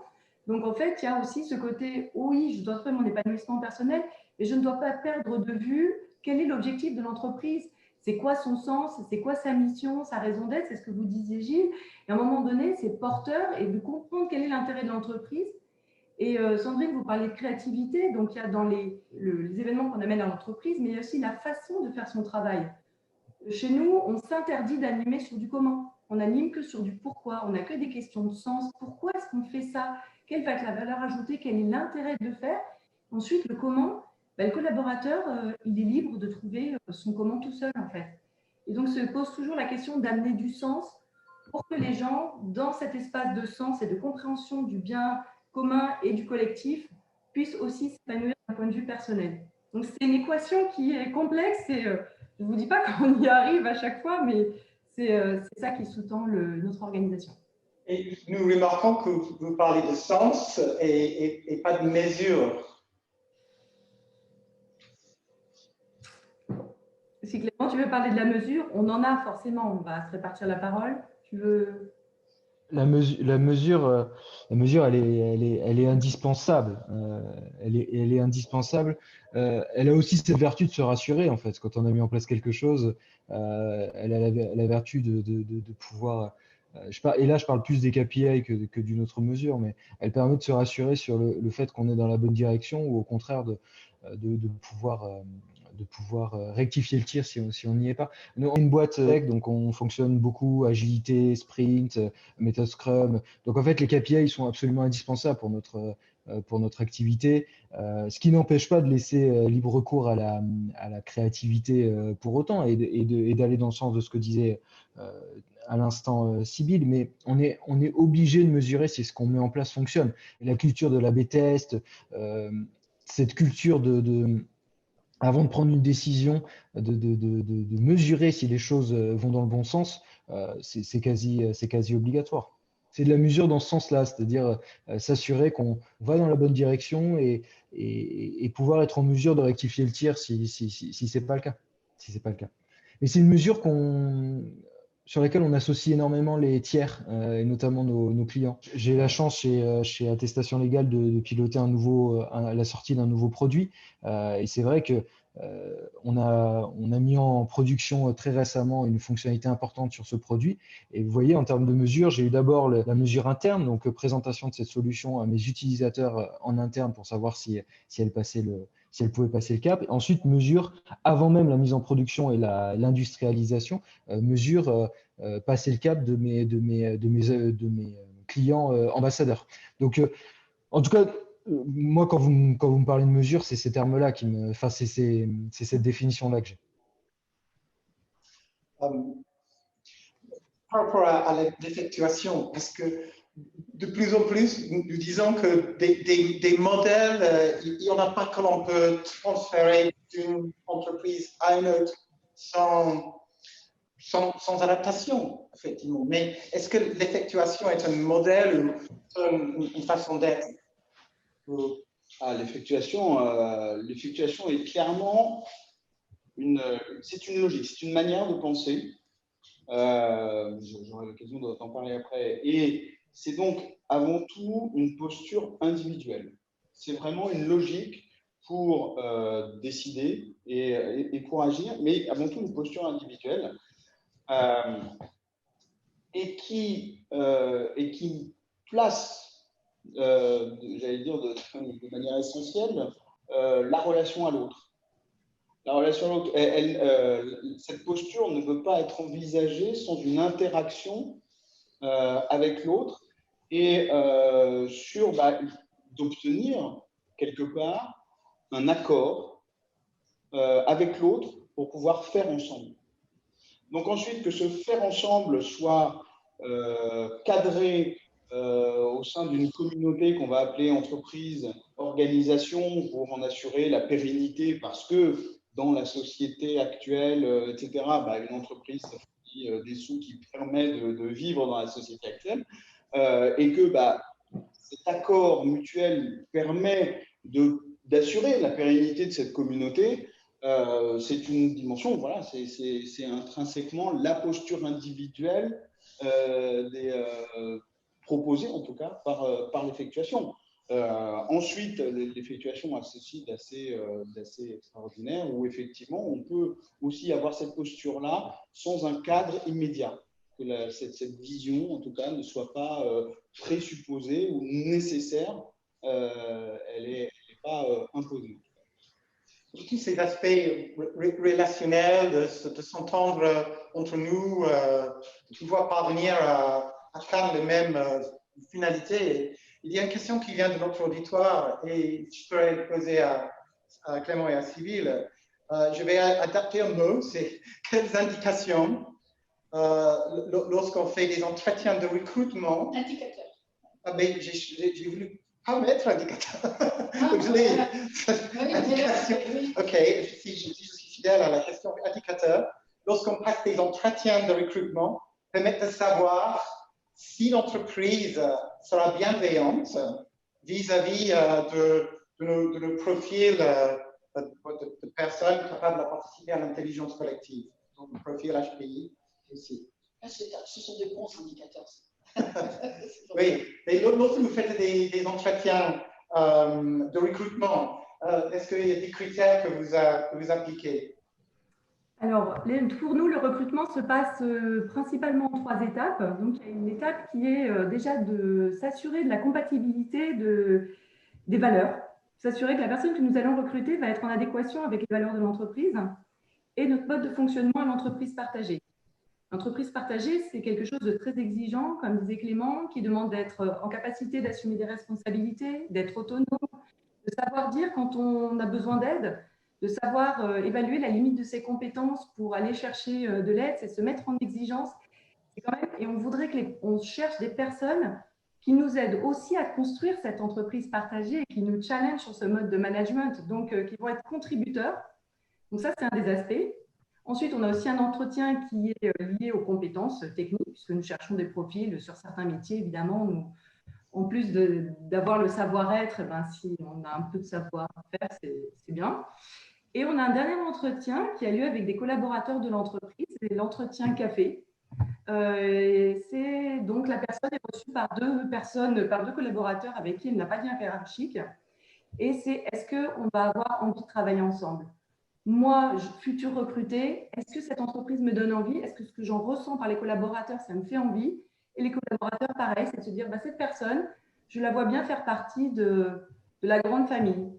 B: Donc, en fait, il y a aussi ce côté, oui, je dois trouver mon épanouissement personnel, mais je ne dois pas perdre de vue quel est l'objectif de l'entreprise. C'est quoi son sens? C'est quoi sa mission, sa raison d'être? C'est ce que vous disiez, Gilles. Et à un moment donné, c'est porteur et de comprendre quel est l'intérêt de l'entreprise. Et Sandrine, vous parlez de créativité. Donc, il y a dans les événements qu'on amène à l'entreprise, mais il y a aussi la façon de faire son travail. Chez nous, on s'interdit d'animer sur du comment. On n'anime que sur du pourquoi. On n'a que des questions de sens. Pourquoi est-ce qu'on fait ça? Quelle va être la valeur ajoutée? Quel est l'intérêt de le faire? Ensuite, le comment, le collaborateur, il est libre de trouver son comment tout seul, en fait. Et donc, se pose toujours la question d'amener du sens pour que les gens, dans cet espace de sens et de compréhension du bien commun et du collectif, puissent aussi s'épanouir d'un point de vue personnel. Donc, c'est une équation qui est complexe et je ne vous dis pas qu'on y arrive à chaque fois, mais c'est ça qui sous-tend notre organisation.
A: Et nous remarquons que vous parlez de sens et pas de mesure.
B: Si Clément, tu veux parler de la mesure, on en a forcément, on va se répartir la parole. Tu veux…
C: La mesure, elle est indispensable. Elle est indispensable. Elle a aussi cette vertu de se rassurer, en fait. Quand on a mis en place quelque chose, elle a la vertu de pouvoir. Et là, je parle plus des KPI que d'une autre mesure, mais elle permet de se rassurer sur le fait qu'on est dans la bonne direction ou au contraire de pouvoir rectifier le tir si on n'y est pas. Nous, on est une boîte tech, donc on fonctionne beaucoup agilité, sprint, méthode Scrum. Donc en fait, les KPI ils sont absolument indispensables pour notre activité, ce qui n'empêche pas de laisser libre recours à la créativité pour autant et d'aller dans le sens de ce que disait à l'instant Sybille, mais on est obligé de mesurer si ce qu'on met en place fonctionne. Et la culture de l'A/B test, cette culture avant de prendre une décision, de mesurer si les choses vont dans le bon sens, c'est quasi obligatoire. C'est de la mesure dans ce sens-là, c'est-à-dire s'assurer qu'on va dans la bonne direction et pouvoir être en mesure de rectifier le tir si c'est pas le cas. Mais c'est une mesure sur laquelle on associe énormément les tiers, et notamment nos clients. J'ai la chance chez Attestation Légale de piloter la sortie d'un nouveau produit. Et c'est vrai que on a mis en production très récemment une fonctionnalité importante sur ce produit. Et vous voyez, en termes de mesure, j'ai eu d'abord la mesure interne, donc présentation de cette solution à mes utilisateurs en interne pour savoir si elle pouvait passer le cap. Et ensuite, mesure avant même la mise en production et l'industrialisation, mesure passer le cap de mes clients ambassadeurs. Donc, en tout cas, moi, quand vous me parlez de mesure, c'est ces termes-là c'est cette définition-là que j'ai.
A: Par rapport à l'effectuation, parce que de plus en plus, nous disons que des modèles, il n'y en a pas que l'on peut transférer d'une entreprise à une autre sans adaptation, effectivement. Mais est-ce que l'effectuation est un modèle ou une façon d'être?
H: L'effectuation est clairement une logique, c'est une manière de penser. J'aurai l'occasion d'en parler après. Et c'est donc avant tout une posture individuelle. C'est vraiment une logique pour décider et pour agir, mais avant tout une posture individuelle et qui place, j'allais dire de manière essentielle, la relation à l'autre. La relation à l'autre, cette posture ne peut pas être envisagée sans une interaction avec l'autre et d'obtenir quelque part un accord avec l'autre pour pouvoir faire ensemble. Donc ensuite, que ce faire ensemble soit cadré au sein d'une communauté qu'on va appeler entreprise, organisation, pour en assurer la pérennité, parce que dans la société actuelle, etc., une entreprise, ça fait des sous qui permet de vivre dans la société actuelle, et que cet accord mutuel permet d'assurer la pérennité de cette communauté. C'est une dimension, voilà, c'est intrinsèquement la posture individuelle proposée, en tout cas, par l'effectuation. Ensuite, l'effectuation a ceci d'assez extraordinaire, où effectivement, on peut aussi avoir cette posture-là sans un cadre immédiat. Que cette vision, en tout cas, ne soit pas présupposée ou nécessaire, elle n'est pas imposée.
A: Tous ces aspects relationnels, de s'entendre entre nous, de pouvoir parvenir à atteindre les mêmes finalités. Il y a une question qui vient de notre auditoire et je pourrais poser à Clément et à Sybille. Je vais adapter un mot, c'est quelles indications lorsqu'on fait des entretiens de recrutement.
E: Indicateur.
A: Ah, mais j'ai voulu pas mettre indicateur. Donc je l'ai. Ok, si je suis fidèle à la question indicateur, lorsqu'on passe des entretiens de recrutement, permettre de savoir si l'entreprise sera bienveillante vis-à-vis de nos profils de personnes capables de participer à l'intelligence collective. Donc, le profil HPI aussi.
E: Ce sont des bons indicateurs.
A: Oui, mais lorsque vous faites des entretiens de recrutement, est-ce qu'il y a des critères que vous appliquez?
B: Alors, pour nous, le recrutement se passe principalement en 3 étapes. Donc, il y a une étape qui est déjà de s'assurer de la compatibilité des valeurs, s'assurer que la personne que nous allons recruter va être en adéquation avec les valeurs de l'entreprise et notre mode de fonctionnement à l'entreprise partagée. L'entreprise partagée, c'est quelque chose de très exigeant, comme disait Clément, qui demande d'être en capacité d'assumer des responsabilités, d'être autonome, de savoir dire quand on a besoin d'aide, de savoir évaluer la limite de ses compétences pour aller chercher de l'aide, c'est se mettre en exigence. Et on voudrait qu'on cherche des personnes qui nous aident aussi à construire cette entreprise partagée et qui nous challenge sur ce mode de management, donc qui vont être contributeurs. Donc ça, c'est un des aspects. Ensuite, on a aussi un entretien qui est lié aux compétences techniques, puisque nous cherchons des profils sur certains métiers, évidemment. Nous, en plus d'avoir le savoir-être, si on a un peu de savoir-faire, c'est bien. Et on a un dernier entretien qui a lieu avec des collaborateurs de l'entreprise, c'est l'entretien café. C'est donc la personne est reçue par deux collaborateurs avec qui elle n'a pas de lien hiérarchique. Et c'est est-ce qu'on va avoir envie de travailler ensemble? Moi, futur recruté, est-ce que cette entreprise me donne envie? Est-ce que ce que j'en ressens par les collaborateurs, ça me fait envie? Et les collaborateurs, pareil, c'est de se dire, cette personne, je la vois bien faire partie de la grande famille.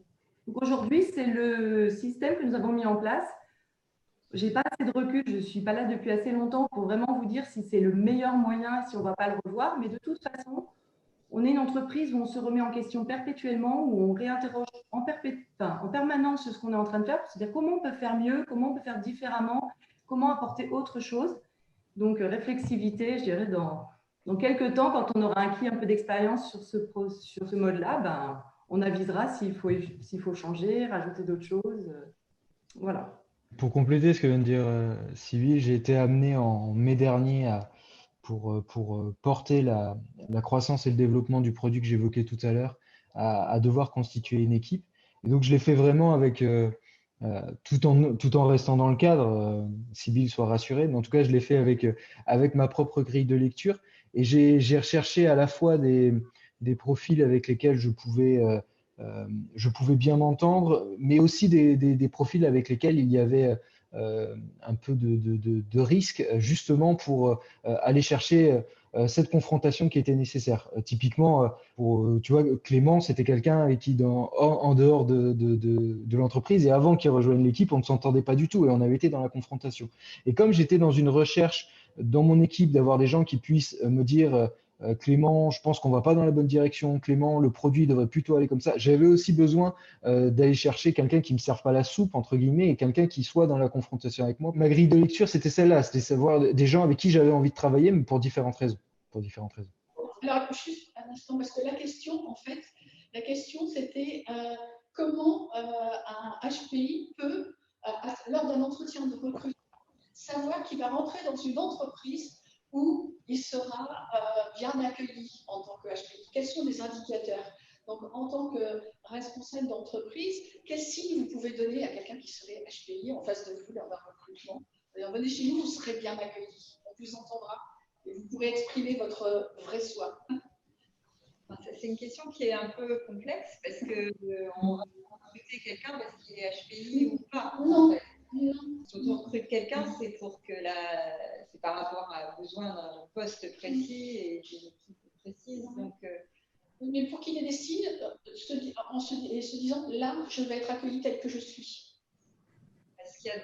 B: Donc aujourd'hui, c'est le système que nous avons mis en place. Je n'ai pas assez de recul, je ne suis pas là depuis assez longtemps pour vraiment vous dire si c'est le meilleur moyen, si on ne va pas le revoir. Mais de toute façon, on est une entreprise où on se remet en question perpétuellement, où on réinterroge en permanence ce qu'on est en train de faire, c'est-à-dire comment on peut faire mieux, comment on peut faire différemment, comment apporter autre chose. Donc, réflexivité, je dirais, dans quelques temps, quand on aura acquis un peu d'expérience sur ce mode-là, on avisera s'il faut changer, rajouter d'autres choses. Voilà.
C: Pour compléter ce que vient de dire Sybille, j'ai été amené en mai dernier pour porter la croissance et le développement du produit que j'évoquais tout à l'heure, à devoir constituer une équipe. Et donc, je l'ai fait vraiment avec, tout en restant dans le cadre, Sybille soit rassurée, mais en tout cas, je l'ai fait avec ma propre grille de lecture. Et j'ai recherché à la fois des profils avec lesquels je pouvais bien m'entendre, mais aussi des profils avec lesquels il y avait un peu de risque, justement pour aller chercher cette confrontation qui était nécessaire. Typiquement, tu vois, Clément, c'était quelqu'un avec qui, en dehors de l'entreprise et avant qu'il rejoigne l'équipe, on ne s'entendait pas du tout et on avait été dans la confrontation. Et comme j'étais dans une recherche dans mon équipe d'avoir des gens qui puissent me dire Clément, je pense qu'on va pas dans la bonne direction. Clément, le produit devrait plutôt aller comme ça. J'avais aussi besoin d'aller chercher quelqu'un qui me serve pas la soupe, entre guillemets, et quelqu'un qui soit dans la confrontation avec moi. Ma grille de lecture, c'était celle-là, c'était savoir des gens avec qui j'avais envie de travailler, mais pour différentes raisons.
E: Alors, juste un instant, parce que la question, c'était comment un HPI peut, lors d'un entretien de recrutement, savoir qu'il va rentrer dans une entreprise où il sera bien accueilli en tant que HPI. Quels sont les indicateurs? Donc, en tant que responsable d'entreprise, quels signes vous pouvez donner à quelqu'un qui serait HPI en face de vous lors d'un recrutement? Venez chez nous, vous serez bien accueilli, on vous entendra et vous pourrez exprimer votre vrai soi.
G: C'est une question qui est un peu complexe parce qu'on va recruter quelqu'un parce qu'il est HPI ou pas.
E: Non.
G: Quand on recrute quelqu'un, c'est pour que c'est par rapport à besoin d'un poste précis et d'une équipe précise. Donc,
E: mais pour qu'il ait des signes, en se disant là, je vais être accueilli tel que je suis.
G: Parce qu'il y a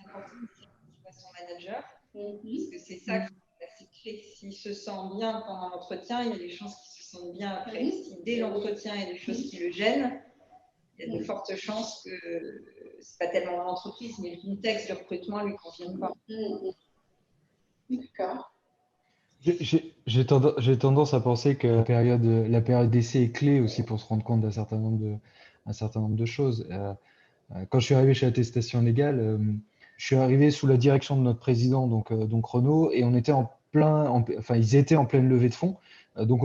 G: important, c'est qu'il soit son manager. Parce que c'est ça qui est clé. S'il se sent bien pendant l'entretien, il y a des chances qu'il se sente bien après. Si dès l'entretien, il y a des choses qui le gênent, il y a de fortes chances que ce n'est pas tellement l'entreprise, mais le contexte de recrutement ne lui convient pas.
E: D'accord.
C: J'ai tendance à penser que la période d'essai est clé aussi pour se rendre compte d'un certain nombre de choses. Quand je suis arrivé chez Attestation Légale, je suis arrivé sous la direction de notre président, donc Renaud, et on était ils étaient en pleine levée de fonds. Donc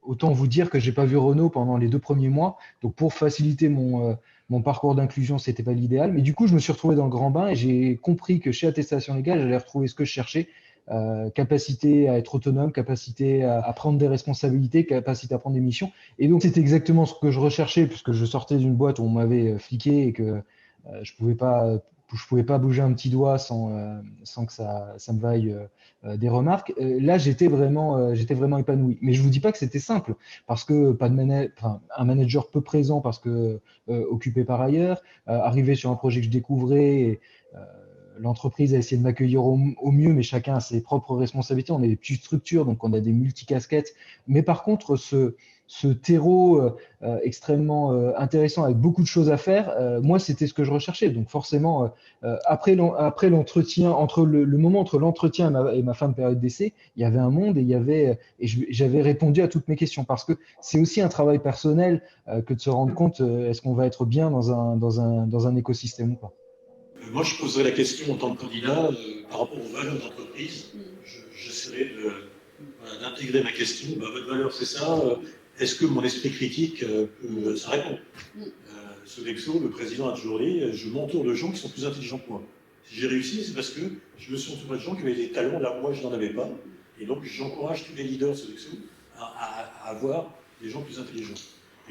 C: autant vous dire que j'ai pas vu Renaud pendant les 2 premiers mois. Donc pour faciliter mon parcours d'inclusion, c'était pas l'idéal. Mais du coup, je me suis retrouvé dans le grand bain et j'ai compris que chez Attestation Légale, j'allais retrouver ce que je cherchais. Capacité à être autonome, capacité à prendre des responsabilités, capacité à prendre des missions. Et donc, c'était exactement ce que je recherchais, puisque je sortais d'une boîte où on m'avait fliqué et que je pouvais pas bouger un petit doigt sans que ça me vaille des remarques. Là, j'étais vraiment épanoui. Mais je vous dis pas que c'était simple, parce que un manager peu présent parce que occupé par ailleurs, arrivé sur un projet que je découvrais. Et, l'entreprise a essayé de m'accueillir au mieux, mais chacun a ses propres responsabilités. On est des petites structures, donc on a des multicasquettes. Mais par contre, ce terreau extrêmement intéressant avec beaucoup de choses à faire, moi, c'était ce que je recherchais. Donc forcément, après l'entretien, le moment entre l'entretien et ma fin de période d'essai, il y avait un monde et j'avais répondu à toutes mes questions, parce que c'est aussi un travail personnel que de se rendre compte est-ce qu'on va être bien dans un écosystème ou pas.
D: Moi, je poserais la question en tant que candidat par rapport aux valeurs d'entreprise. J'essaierai d'intégrer ma question. Votre valeur, c'est ça. Est-ce que mon esprit critique peut ça répond? Sodexo, le président a toujours dit je m'entoure de gens qui sont plus intelligents que moi. Si j'ai réussi, c'est parce que je me suis entouré de gens qui avaient des talents là où moi, je n'en avais pas. Et donc, j'encourage tous les leaders Sodexo à avoir des gens plus intelligents.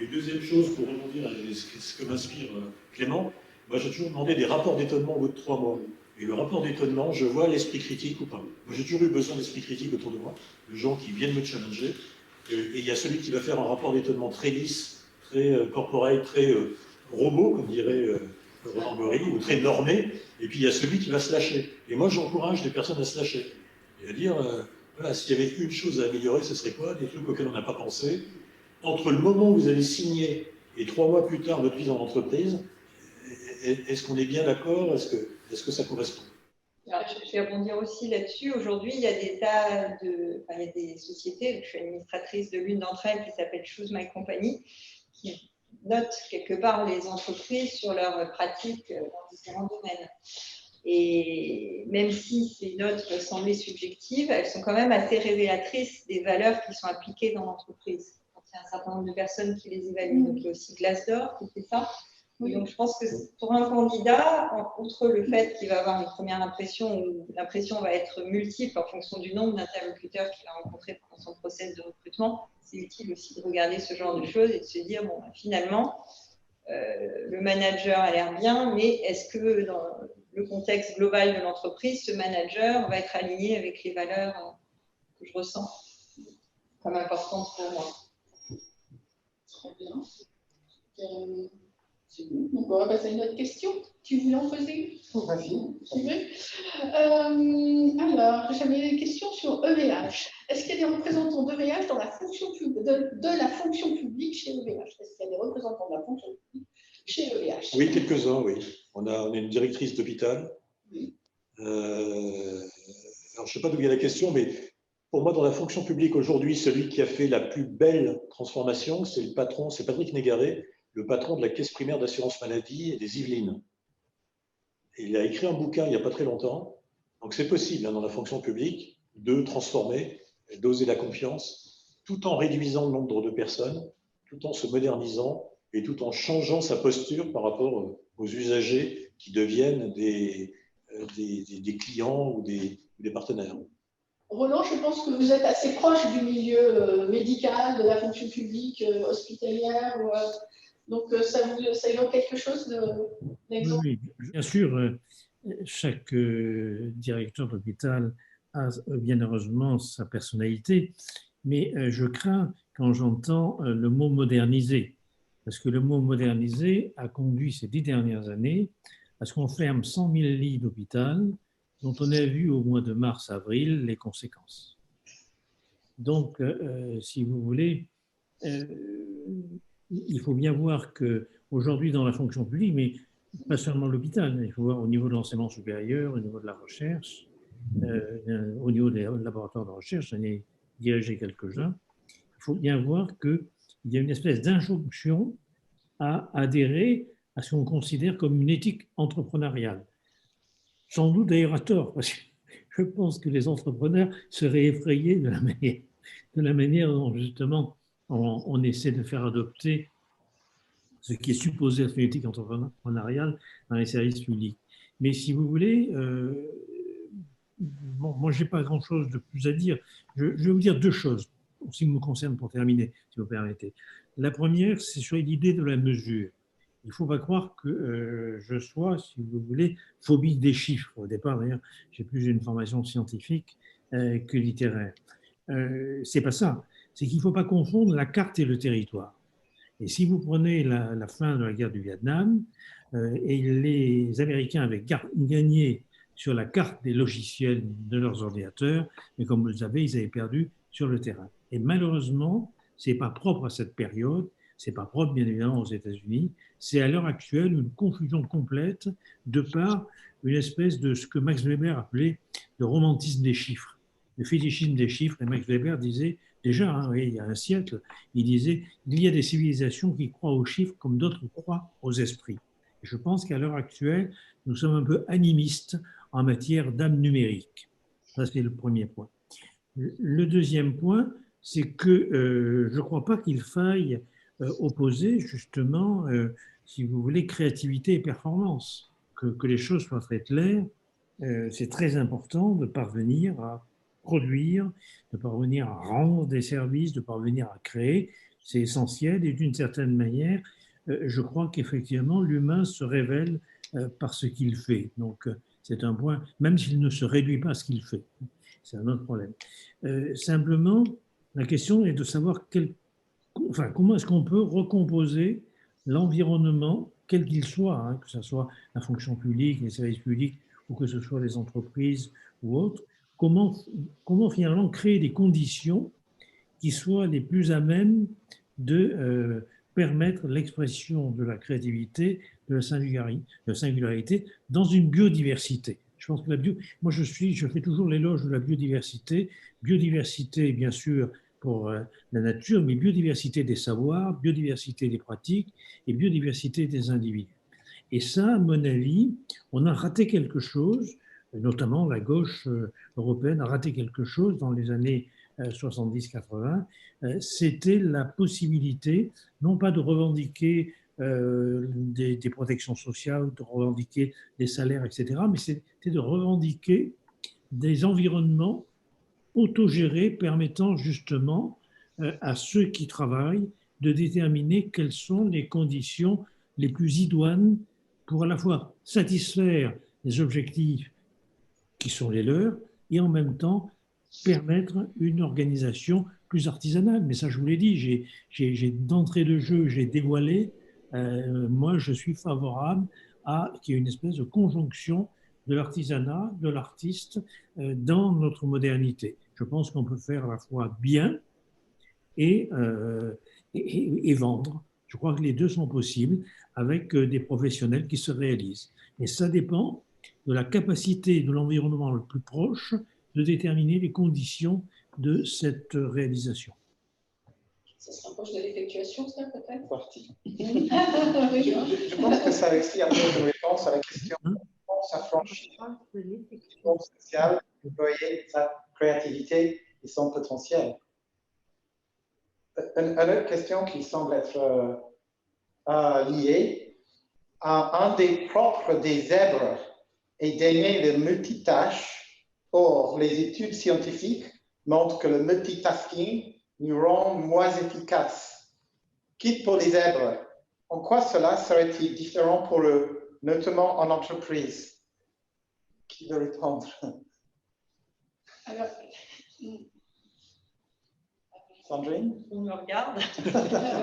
D: Et deuxième chose, pour rebondir à ce que m'inspire Clément, moi, j'ai toujours demandé des rapports d'étonnement au bout de 3 mois. Et le rapport d'étonnement, je vois l'esprit critique ou pas. Moi, j'ai toujours eu besoin d'esprit critique autour de moi, de gens qui viennent me challenger. Et il y a celui qui va faire un rapport d'étonnement très lisse, très corporate, très robot, comme dirait Roland Gori, ou très normé. Et puis, il y a celui qui va se lâcher. Et moi, j'encourage les personnes à se lâcher. Et à dire, voilà, s'il y avait une chose à améliorer, ce serait quoi? Des trucs auxquels on n'a pas pensé. Entre le moment où vous allez signer et 3 mois plus tard, votre vie dans l'entreprise, est-ce qu'on est bien d'accord? Est-ce que ça correspond?
G: Alors, je vais rebondir aussi là-dessus. Aujourd'hui, il y a il y a des sociétés, je suis administratrice de l'une d'entre elles qui s'appelle Choose My Company, qui note quelque part les entreprises sur leurs pratiques dans différents domaines. Et même si ces notes peuvent sembler subjectives, elles sont quand même assez révélatrices des valeurs qui sont appliquées dans l'entreprise. Il y a un certain nombre de personnes qui les évaluent. Donc, il y a aussi Glassdoor qui fait ça. Et donc, je pense que pour un candidat, outre le fait qu'il va avoir une première impression où l'impression va être multiple en fonction du nombre d'interlocuteurs qu'il a rencontrés pendant son process de recrutement, c'est utile aussi de regarder ce genre de choses et de se dire, bon, finalement, le manager a l'air bien, mais est-ce que dans le contexte global de l'entreprise, ce manager va être aligné avec les valeurs que je ressens comme importantes pour moi?
E: Très bien. C'est bon. Donc, on va passer à une autre question. Tu voulais en poser une?
A: Vas-y.
E: Alors, j'avais une question sur EVH. est-ce qu'il y a des représentants d'EVH dans la fonction de la fonction publique chez EVH? Est-ce qu'il y a des représentants de la fonction publique chez EVH?
D: Oui, quelques-uns, oui. On a une directrice d'hôpital.
E: Oui.
D: Alors, je ne sais pas d'où vient la question, mais pour moi, dans la fonction publique aujourd'hui, celui qui a fait la plus belle transformation, c'est le patron, c'est Patrick Négaré, le patron de la Caisse primaire d'assurance maladie et des Yvelines. Et il a écrit un bouquin il n'y a pas très longtemps. Donc c'est possible dans la fonction publique de transformer, d'oser la confiance, tout en réduisant le nombre de personnes, tout en se modernisant et tout en changeant sa posture par rapport aux usagers qui deviennent des clients ou des partenaires.
E: Roland, je pense que vous êtes assez proche du milieu médical, de la fonction publique, hospitalière. Donc, ça évoque quelque chose d'exemple?
F: Oui, bien sûr, chaque directeur d'hôpital a bien heureusement sa personnalité, mais je crains quand j'entends le mot moderniser, parce que le mot moderniser a conduit ces 10 dernières années à ce qu'on ferme 100 000 lits d'hôpital, dont on a vu au mois de mars-avril les conséquences. Donc, si vous voulez, il faut bien voir qu'aujourd'hui, dans la fonction publique, mais pas seulement l'hôpital, il faut voir au niveau de l'enseignement supérieur, au niveau de la recherche, au niveau des laboratoires de recherche, j'en ai dirigé quelques-uns, il faut bien voir qu'il y a une espèce d'injonction à adhérer à ce qu'on considère comme une éthique entrepreneuriale. Sans doute d'ailleurs à tort, parce que je pense que les entrepreneurs seraient effrayés de la manière dont justement on essaie de faire adopter ce qui est supposé être une éthique entrepreneuriale dans les services publics. Mais si vous voulez, bon, moi je n'ai pas grand-chose de plus à dire. Je vais vous dire deux choses, en ce qui me concerne pour terminer, si vous permettez. La première, c'est sur l'idée de la mesure. Il ne faut pas croire que je sois, si vous voulez, phobique des chiffres. Au départ, d'ailleurs, j'ai plus une formation scientifique que littéraire. C'est pas ça. C'est qu'il ne faut pas confondre la carte et le territoire. Et si vous prenez la fin de la guerre du Vietnam, et les Américains avaient gagné sur la carte des logiciels de leurs ordinateurs, mais comme vous le savez, ils avaient perdu sur le terrain. Et malheureusement, ce n'est pas propre à cette période. Ce n'est pas propre, bien évidemment, aux États-Unis. C'est à l'heure actuelle une confusion complète de par une espèce de ce que Max Weber appelait le romantisme des chiffres, le fétichisme des chiffres. Et Max Weber disait, déjà, hein, oui, il y a un siècle, il disait il y a des civilisations qui croient aux chiffres comme d'autres croient aux esprits. Et je pense qu'à l'heure actuelle, nous sommes un peu animistes en matière d'âme numérique. Ça, c'est le premier point. Le deuxième point, c'est que je ne crois pas qu'il faille opposer justement, si vous voulez, créativité et performance. Que les choses soient très claires, c'est très important de parvenir à produire, de parvenir à rendre des services, de parvenir à créer, c'est essentiel et d'une certaine manière, je crois qu'effectivement l'humain se révèle par ce qu'il fait. Donc c'est un point, même s'il ne se réduit pas à ce qu'il fait, c'est un autre problème. Simplement, la question est de savoir comment est-ce qu'on peut recomposer l'environnement, quel qu'il soit, hein, que ce soit la fonction publique, les services publics, ou que ce soit les entreprises ou autres, comment finalement créer des conditions qui soient les plus à même de permettre l'expression de la créativité, de la singularité dans une biodiversité. Je pense que moi je fais toujours l'éloge de la biodiversité. Biodiversité, bien sûr, pour la nature, mais biodiversité des savoirs, biodiversité des pratiques et biodiversité des individus. Et ça, à mon avis, on a raté quelque chose, notamment la gauche européenne a raté quelque chose dans les années 70-80, c'était la possibilité, non pas de revendiquer des protections sociales, de revendiquer des salaires, etc., mais c'était de revendiquer des environnements autogérés permettant justement à ceux qui travaillent de déterminer quelles sont les conditions les plus idoines pour à la fois satisfaire les objectifs qui sont les leurs et en même temps permettre une organisation plus artisanale. Mais ça, je vous l'ai dit, d'entrée de jeu, j'ai dévoilé, moi, je suis favorable à qu'il y ait une espèce de conjonction de l'artisanat, de l'artiste dans notre modernité. je pense qu'on peut faire à la fois bien et vendre. Je crois que les deux sont possibles avec des professionnels qui se réalisent. Et ça dépend de la capacité de l'environnement le plus proche de déterminer les conditions de cette réalisation.
E: Ça se rapproche de l'effectuation, ça, peut-être?
A: Parti. Je pense que ça a aussi un peu de réponse à la question comment s'affranchir du monde social, déployer sa créativité et son potentiel. Une autre question qui semble être liée, un des propres des zèbres est d'aimer le multitâche. Or, les études scientifiques montrent que le multitasking nous rend moins efficaces. Quitte pour les zèbres, en quoi cela serait-il différent pour eux, notamment en entreprise? Qui veut répondre?
E: Alors,
A: Sandrine?
G: On me regarde.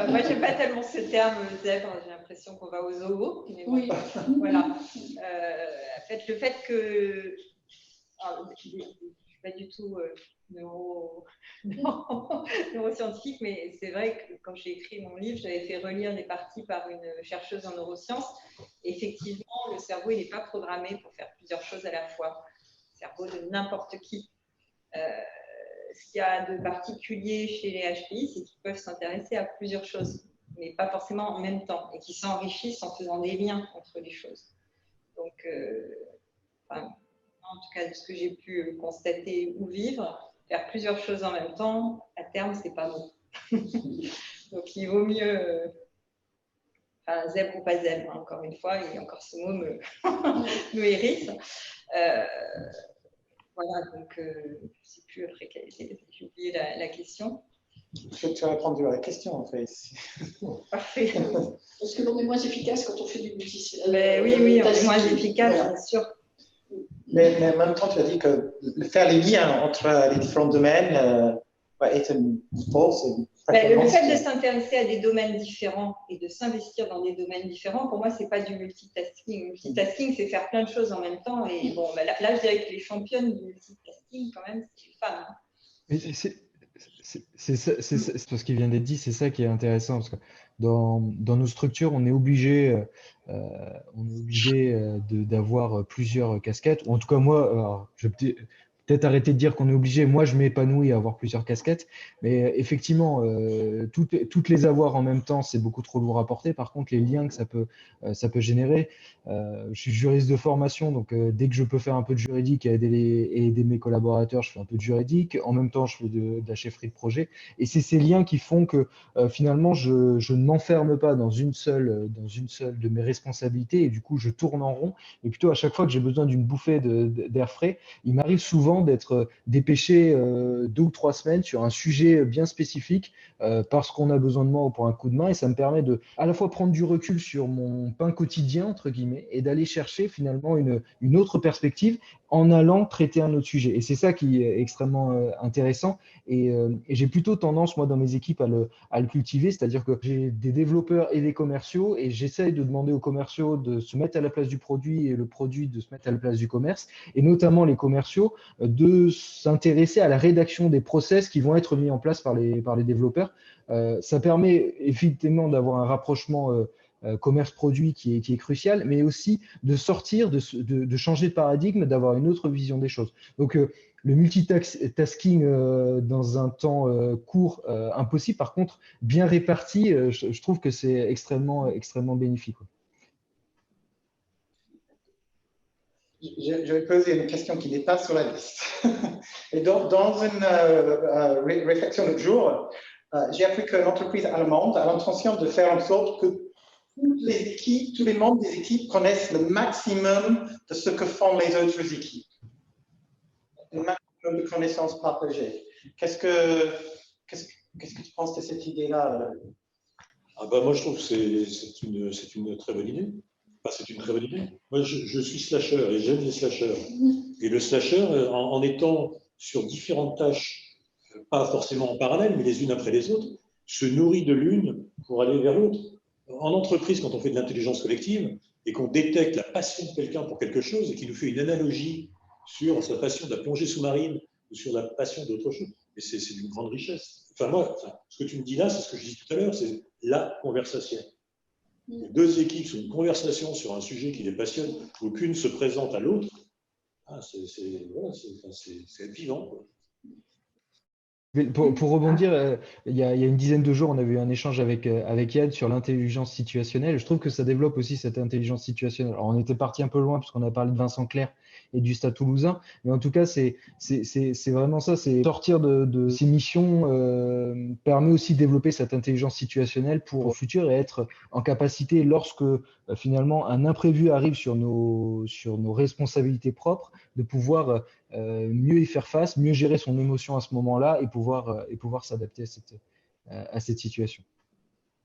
G: Moi, je n'aime pas tellement ce terme zèbre, j'ai l'impression qu'on va au zoo. Mais bon,
E: oui.
G: Voilà. En fait, le fait que. Alors, je ne suis pas du tout neuroscientifique, mais c'est vrai que quand j'ai écrit mon livre, j'avais fait relire des parties par une chercheuse en neurosciences. Effectivement, le cerveau, il n'est pas programmé pour faire plusieurs choses à la fois. Le cerveau de n'importe qui. Ce qu'il y a de particulier chez les HPI, c'est qu'ils peuvent s'intéresser à plusieurs choses, mais pas forcément en même temps, et qui s'enrichissent en faisant des liens entre les choses. Donc, en tout cas, de ce que j'ai pu constater ou vivre, faire plusieurs choses en même temps, à terme, c'est pas bon. Donc, il vaut mieux, zèbre ou pas zèbre, hein, encore une fois, et encore ce mot me hérisse. Voilà, donc je ne sais plus après j'ai oublié la question.
A: Tu as répondu à la question, en fait.
G: Parfait.
E: Est-ce que l'on est moins efficace quand on fait du multi?
G: Oui, on est moins efficace, voilà. Bien sûr.
A: Mais en même temps, tu as dit que faire les liens entre les différents domaines est une force.
G: Le fait de s'intéresser à des domaines différents et de s'investir dans des domaines différents, pour moi, ce n'est pas du multitasking. Le multitasking, c'est faire plein de choses en même temps. Et bon, là, je dirais que les championnes du multitasking, quand même, c'est les femmes. Hein.
C: Mais c'est ce qui vient d'être dit, c'est ça qui est intéressant, parce que dans nos structures, on est obligé d'avoir plusieurs casquettes, ou en tout cas moi, alors, je vais peut-être arrêter de dire qu'on est obligé, moi je m'épanouis à avoir plusieurs casquettes, mais effectivement, toutes les avoir en même temps, c'est beaucoup trop lourd à porter. Par contre, les liens que ça peut générer, je suis juriste de formation, donc dès que je peux faire un peu de juridique et aider mes collaborateurs, je fais un peu de juridique. En même temps, je fais de la chefferie de projet. Et c'est ces liens qui font que finalement, je ne m'enferme pas dans une seule de mes responsabilités, et du coup, je tourne en rond. Et plutôt, à chaque fois que j'ai besoin d'une bouffée d'air frais, il m'arrive souvent d'être dépêché 2 ou 3 semaines sur un sujet bien spécifique parce qu'on a besoin de moi ou pour un coup de main, et ça me permet de à la fois prendre du recul sur mon pain quotidien, entre guillemets, et d'aller chercher finalement une autre perspective en allant traiter un autre sujet. Et c'est ça qui est extrêmement intéressant, et j'ai plutôt tendance, moi, dans mes équipes à le cultiver, c'est-à-dire que j'ai des développeurs et des commerciaux, et j'essaye de demander aux commerciaux de se mettre à la place du produit et le produit de se mettre à la place du commerce, et notamment les commerciaux de s'intéresser à la rédaction des process qui vont être mis en place par les développeurs. Ça permet effectivement d'avoir un rapprochement commerce-produit qui est crucial, mais aussi de sortir, de changer de paradigme, d'avoir une autre vision des choses. Donc, le multitasking dans un temps court, impossible. Par contre, bien réparti, je trouve que c'est extrêmement bénéfique.
A: Je vais poser une question qui n'est pas sur la liste. Et dans une réflexion l'autre jour, j'ai appris qu'une entreprise allemande a l'intention de faire en sorte que tous les membres des équipes connaissent le maximum de ce que font les autres équipes. Le maximum de connaissances partagées. Qu'est-ce que tu penses de cette idée-là?
D: Moi, je trouve que c'est une très bonne idée. C'est une très bonne idée. Moi, je suis slasher et j'aime les slashers. Et le slasher, en étant sur différentes tâches, pas forcément en parallèle, mais les unes après les autres, se nourrit de l'une pour aller vers l'autre. En entreprise, quand on fait de l'intelligence collective et qu'on détecte la passion de quelqu'un pour quelque chose et qu'il nous fait une analogie sur sa passion de la plongée sous-marine sur la passion d'autre chose. Et c'est d'une grande richesse. Enfin, moi, ce que tu me dis là, c'est ce que je dis tout à l'heure, c'est la conversation. Les deux équipes sont une conversation sur un sujet qui les passionne, aucune se présente à l'autre. Ah, c'est être vivant, quoi.
C: Pour rebondir, il y a une dizaine de jours, on avait eu un échange avec Yann sur l'intelligence situationnelle. Je trouve que ça développe aussi cette intelligence situationnelle. Alors, on était parti un peu loin puisqu'on a parlé de Vincent Clerc et du Stade Toulousain, mais en tout cas, c'est vraiment ça. C'est sortir de ces missions permet aussi de développer cette intelligence situationnelle pour le futur et être en capacité, lorsque finalement un imprévu arrive sur nos responsabilités propres, de pouvoir mieux y faire face, mieux gérer son émotion à ce moment-là et pouvoir s'adapter à cette situation.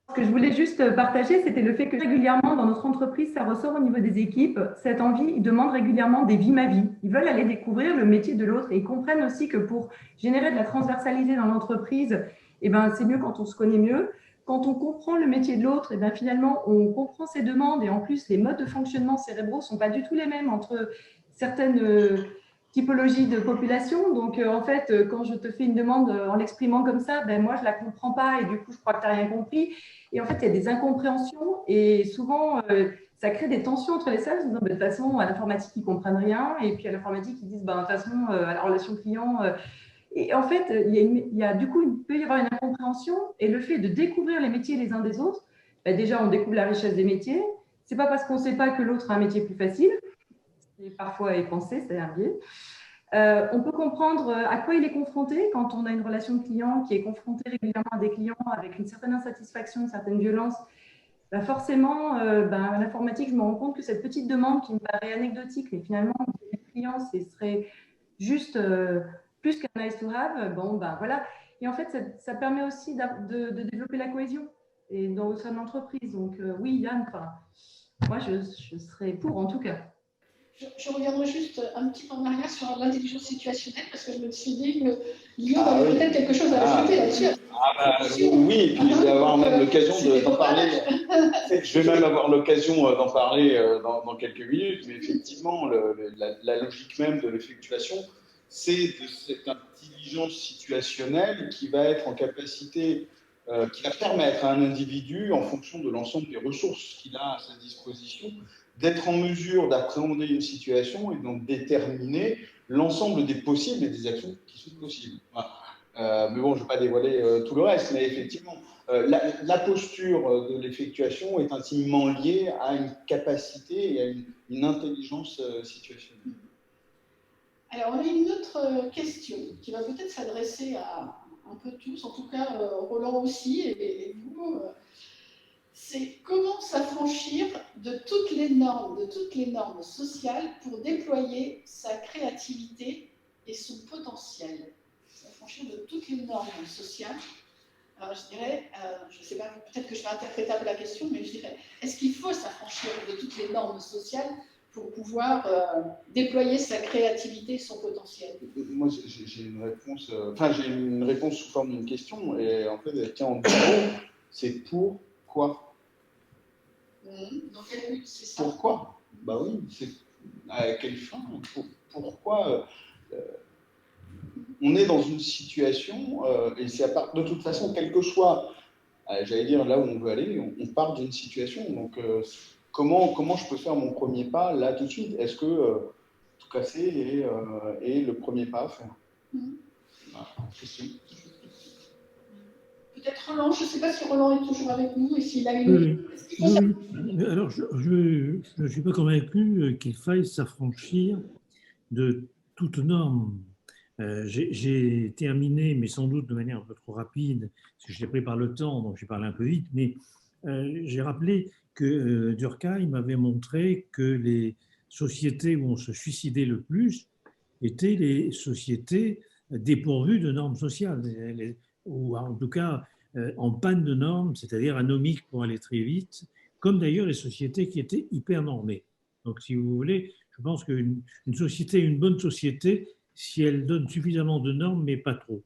B: Ce que je voulais juste partager, c'était le fait que régulièrement dans notre entreprise, ça ressort au niveau des équipes, cette envie, ils demandent régulièrement des vies ma vie. Ils veulent aller découvrir le métier de l'autre et ils comprennent aussi que pour générer de la transversalité dans l'entreprise, eh ben, c'est mieux quand on se connaît mieux. Quand on comprend le métier de l'autre, eh ben, finalement, on comprend ses demandes et en plus, les modes de fonctionnement cérébraux ne sont pas du tout les mêmes entre certaines typologie de population. Donc, en fait, quand je te fais une demande en l'exprimant comme ça, ben, moi, je ne la comprends pas et du coup, je crois que tu n'as rien compris. Et en fait, il y a des incompréhensions et souvent, ça crée des tensions entre les salles. De toute façon, à l'informatique, ils ne comprennent rien. Et puis, à l'informatique, ils disent, de toute façon, à la relation client. Et en fait, du coup, il peut y avoir une incompréhension. Et le fait de découvrir les métiers les uns des autres, ben, déjà, on découvre la richesse des métiers. Ce n'est pas parce qu'on ne sait pas que l'autre a un métier plus facile. Et parfois est pensé, c'est un biais. On peut comprendre à quoi il est confronté quand on a une relation client qui est confrontée régulièrement à des clients avec une certaine insatisfaction, une certaine violence. Bah forcément, l'informatique, je me rends compte que cette petite demande qui me paraît anecdotique, mais finalement, le client, ce serait juste plus qu'un nice to have. Bon, ben voilà. Et en fait, ça permet aussi de développer la cohésion et dans son entreprise. Donc, oui, Yann, moi, je serais pour en tout cas.
E: Je reviendrai juste un petit peu en arrière sur l'intelligence situationnelle parce que je me suis dit que Lyon avait peut-être quelque chose à ajouter là-dessus.
H: Oui, et puis je vais avoir même l'occasion d'en parler. Je vais même avoir l'occasion d'en parler dans quelques minutes, mais effectivement, la logique même de l'effectuation, c'est de cette intelligence situationnelle qui va être en capacité, qui va permettre à un individu, en fonction de l'ensemble des ressources qu'il a à sa disposition, d'être en mesure d'appréhender une situation et donc déterminer l'ensemble des possibles et des actions qui sont possibles. Voilà. Mais bon, je ne vais pas dévoiler tout le reste, mais effectivement, la posture de l'effectuation est intimement liée à une capacité et à une intelligence situationnelle.
E: Alors, on a une autre question qui va peut-être s'adresser à un peu tous, en tout cas Roland aussi, et vous. C'est comment s'affranchir de toutes les normes sociales pour déployer sa créativité et son potentiel. S'affranchir de toutes les normes sociales. Alors je dirais, je ne sais pas, peut-être que je vais interpréter un peu la question, mais je dirais, est-ce qu'il faut s'affranchir de toutes les normes sociales pour pouvoir déployer sa créativité et son potentiel?
H: Moi, j'ai une réponse, j'ai une réponse sous forme d'une question, et en fait, elle tient en deux mots, c'est pourquoi.
E: Dans quel but, c'est ça?
H: Pourquoi? Bah oui, c'est à quelle fin? Pourquoi on est dans une situation, et c'est de toute façon, quel que soit, j'allais dire, là où on veut aller, on part d'une situation. Donc, comment je peux faire mon premier pas là tout de suite? Est-ce que tout casser est le premier pas à faire? Question.
E: Peut-être Roland, je ne sais pas si Roland est toujours avec nous et s'il a une...
F: Oui. Alors, je ne suis pas convaincu qu'il faille s'affranchir de toute norme. J'ai terminé, mais sans doute de manière un peu trop rapide, parce que je l'ai pris par le temps, donc j'ai parlé un peu vite, mais j'ai rappelé que Durkheim avait montré que les sociétés où on se suicidait le plus étaient les sociétés dépourvues de normes sociales, ou en tout cas en panne de normes, c'est-à-dire anomiques pour aller très vite, comme d'ailleurs les sociétés qui étaient hyper normées. Donc, si vous voulez, je pense qu'une société, une bonne société, si elle donne suffisamment de normes, mais pas trop.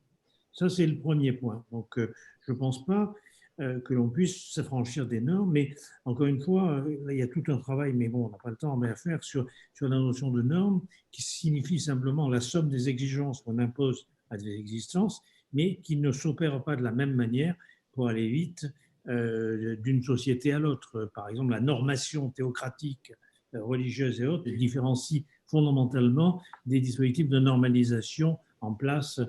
F: Ça, c'est le premier point. Donc, je ne pense pas. que l'on puisse s'affranchir des normes. Mais encore une fois, là, il y a tout un travail, mais bon, on n'a pas le temps à faire sur la notion de normes, qui signifie simplement la somme des exigences qu'on impose à des existences, mais qui ne s'opèrent pas de la même manière pour aller vite d'une société à l'autre. Par exemple, la normation théocratique, religieuse et autres différencie fondamentalement des dispositifs de normalisation en place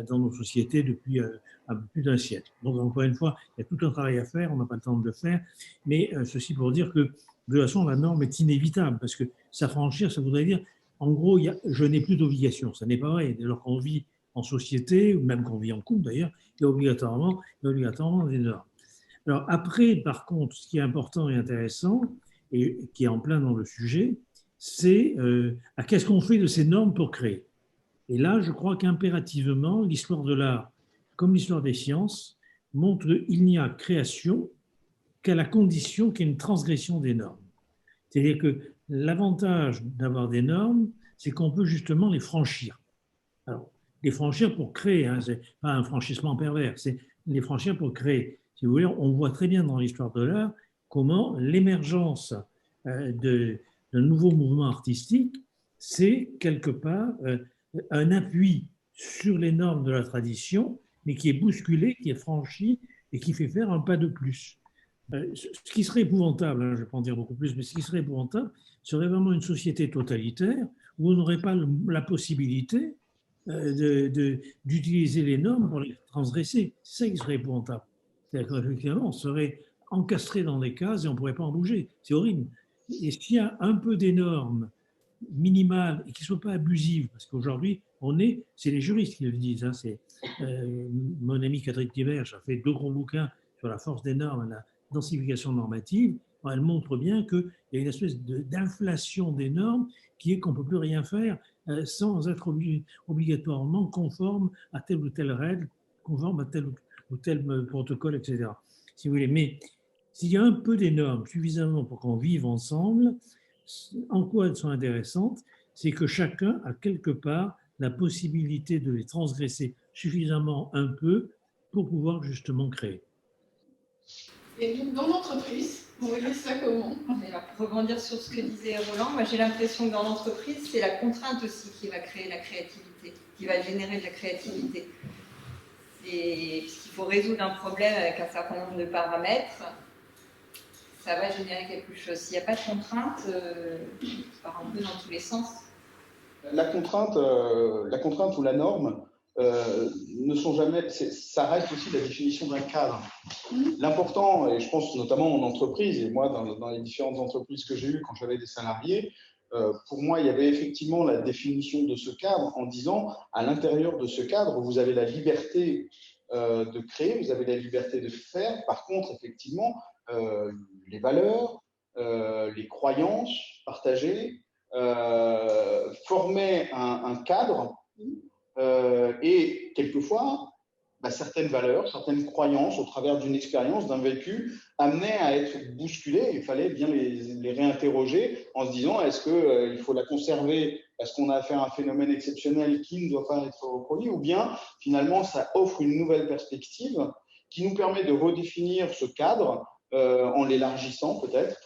F: dans nos sociétés depuis un peu plus d'un siècle. Donc, encore une fois, il y a tout un travail à faire, on n'a pas le temps de le faire, mais ceci pour dire que, de toute façon, la norme est inévitable, parce que s'affranchir, ça voudrait dire, en gros, je n'ai plus d'obligation. Ça n'est pas vrai. Dès lors qu'on vit en société, ou même qu'on vit en couple d'ailleurs, il y a obligatoirement des normes. Alors après, par contre, ce qui est important et intéressant, et qui est en plein dans le sujet, c'est qu'est-ce qu'on fait de ces normes pour créer. Et là, je crois qu'impérativement, l'histoire de l'art, comme l'histoire des sciences, montre qu'il n'y a création qu'à la condition qu'il y ait une transgression des normes. C'est-à-dire que l'avantage d'avoir des normes, c'est qu'on peut justement les franchir. Alors, les franchir pour créer, hein, c'est pas un franchissement pervers, c'est les franchir pour créer. Si vous voulez, on voit très bien dans l'histoire de l'art comment l'émergence de nouveaux mouvements artistiques, c'est quelque part un appui sur les normes de la tradition, mais qui est bousculé, qui est franchi et qui fait faire un pas de plus. Ce qui serait épouvantable, hein, je ne vais pas en dire beaucoup plus, mais ce qui serait épouvantable serait vraiment une société totalitaire où on n'aurait pas la possibilité d'utiliser les normes pour les transgresser. C'est ça qui serait épouvantable. C'est-à-dire qu'effectivement, on serait encastré dans des cases et on ne pourrait pas en bouger. C'est horrible. Et s'il y a un peu des normes minimales et qui ne soient pas abusives, parce qu'aujourd'hui, c'est les juristes qui le disent, hein, c'est mon ami Catherine Thiberge a fait 2 gros bouquins sur la force des normes et la densification normative. Elle montre bien qu'il y a une espèce d'inflation des normes qui est qu'on ne peut plus rien faire sans être obligatoirement conforme à telle ou telle règle, conforme à tel ou tel protocole, etc. Si vous voulez. Mais s'il y a un peu des normes suffisamment pour qu'on vive ensemble, en quoi elles sont intéressantes, c'est que chacun a quelque part la possibilité de les transgresser suffisamment un peu pour pouvoir justement créer.
E: Et donc, dans l'entreprise, vous voyez ça comment?
G: Alors, pour rebondir sur ce que disait Roland, moi j'ai l'impression que dans l'entreprise, c'est la contrainte aussi qui va créer la créativité, qui va générer de la créativité. Et puisqu'il faut résoudre un problème avec un certain nombre de paramètres, ça va générer quelque chose. S'il n'y a pas de contrainte, ça part un peu dans tous les sens.
H: La contrainte ou la norme ne sont jamais. Ça reste aussi la définition d'un cadre. L'important, et je pense notamment en entreprise, et moi dans les différentes entreprises que j'ai eues quand j'avais des salariés, pour moi, il y avait effectivement la définition de ce cadre en disant, à l'intérieur de ce cadre, vous avez la liberté de créer, vous avez la liberté de faire. Par contre, effectivement, les valeurs, les croyances partagées, formaient un cadre et quelquefois, certaines valeurs, certaines croyances au travers d'une expérience, d'un vécu, amenaient à être bousculées. Il fallait bien les réinterroger en se disant est-ce qu'il faut la conserver parce qu'on a affaire à un phénomène exceptionnel qui ne doit pas être reproduit, ou bien finalement ça offre une nouvelle perspective qui nous permet de redéfinir ce cadre en l'élargissant peut-être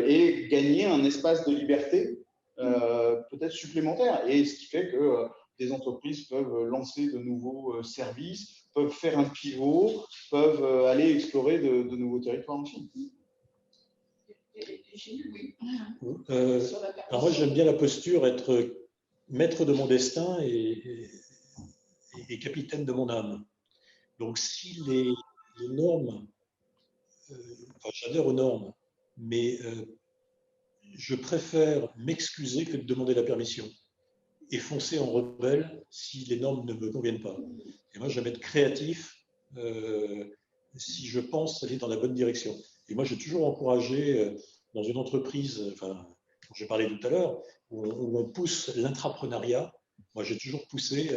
H: et gagner un espace de liberté peut-être supplémentaire. Et ce qui fait que des entreprises peuvent lancer de nouveaux services, peuvent faire un pivot, peuvent aller explorer de nouveaux territoires aussi.
D: Alors moi, j'aime bien la posture, être maître de mon destin et capitaine de mon âme. Donc si les normes, j'adhère aux normes, mais je préfère m'excuser que de demander la permission et foncer en rebelle si les normes ne me conviennent pas. Et moi, je vais être créatif si je pense aller dans la bonne direction. Et moi, j'ai toujours encouragé dans une entreprise, dont j'ai parlé tout à l'heure, où on pousse l'intrapreneuriat. Moi, j'ai toujours poussé,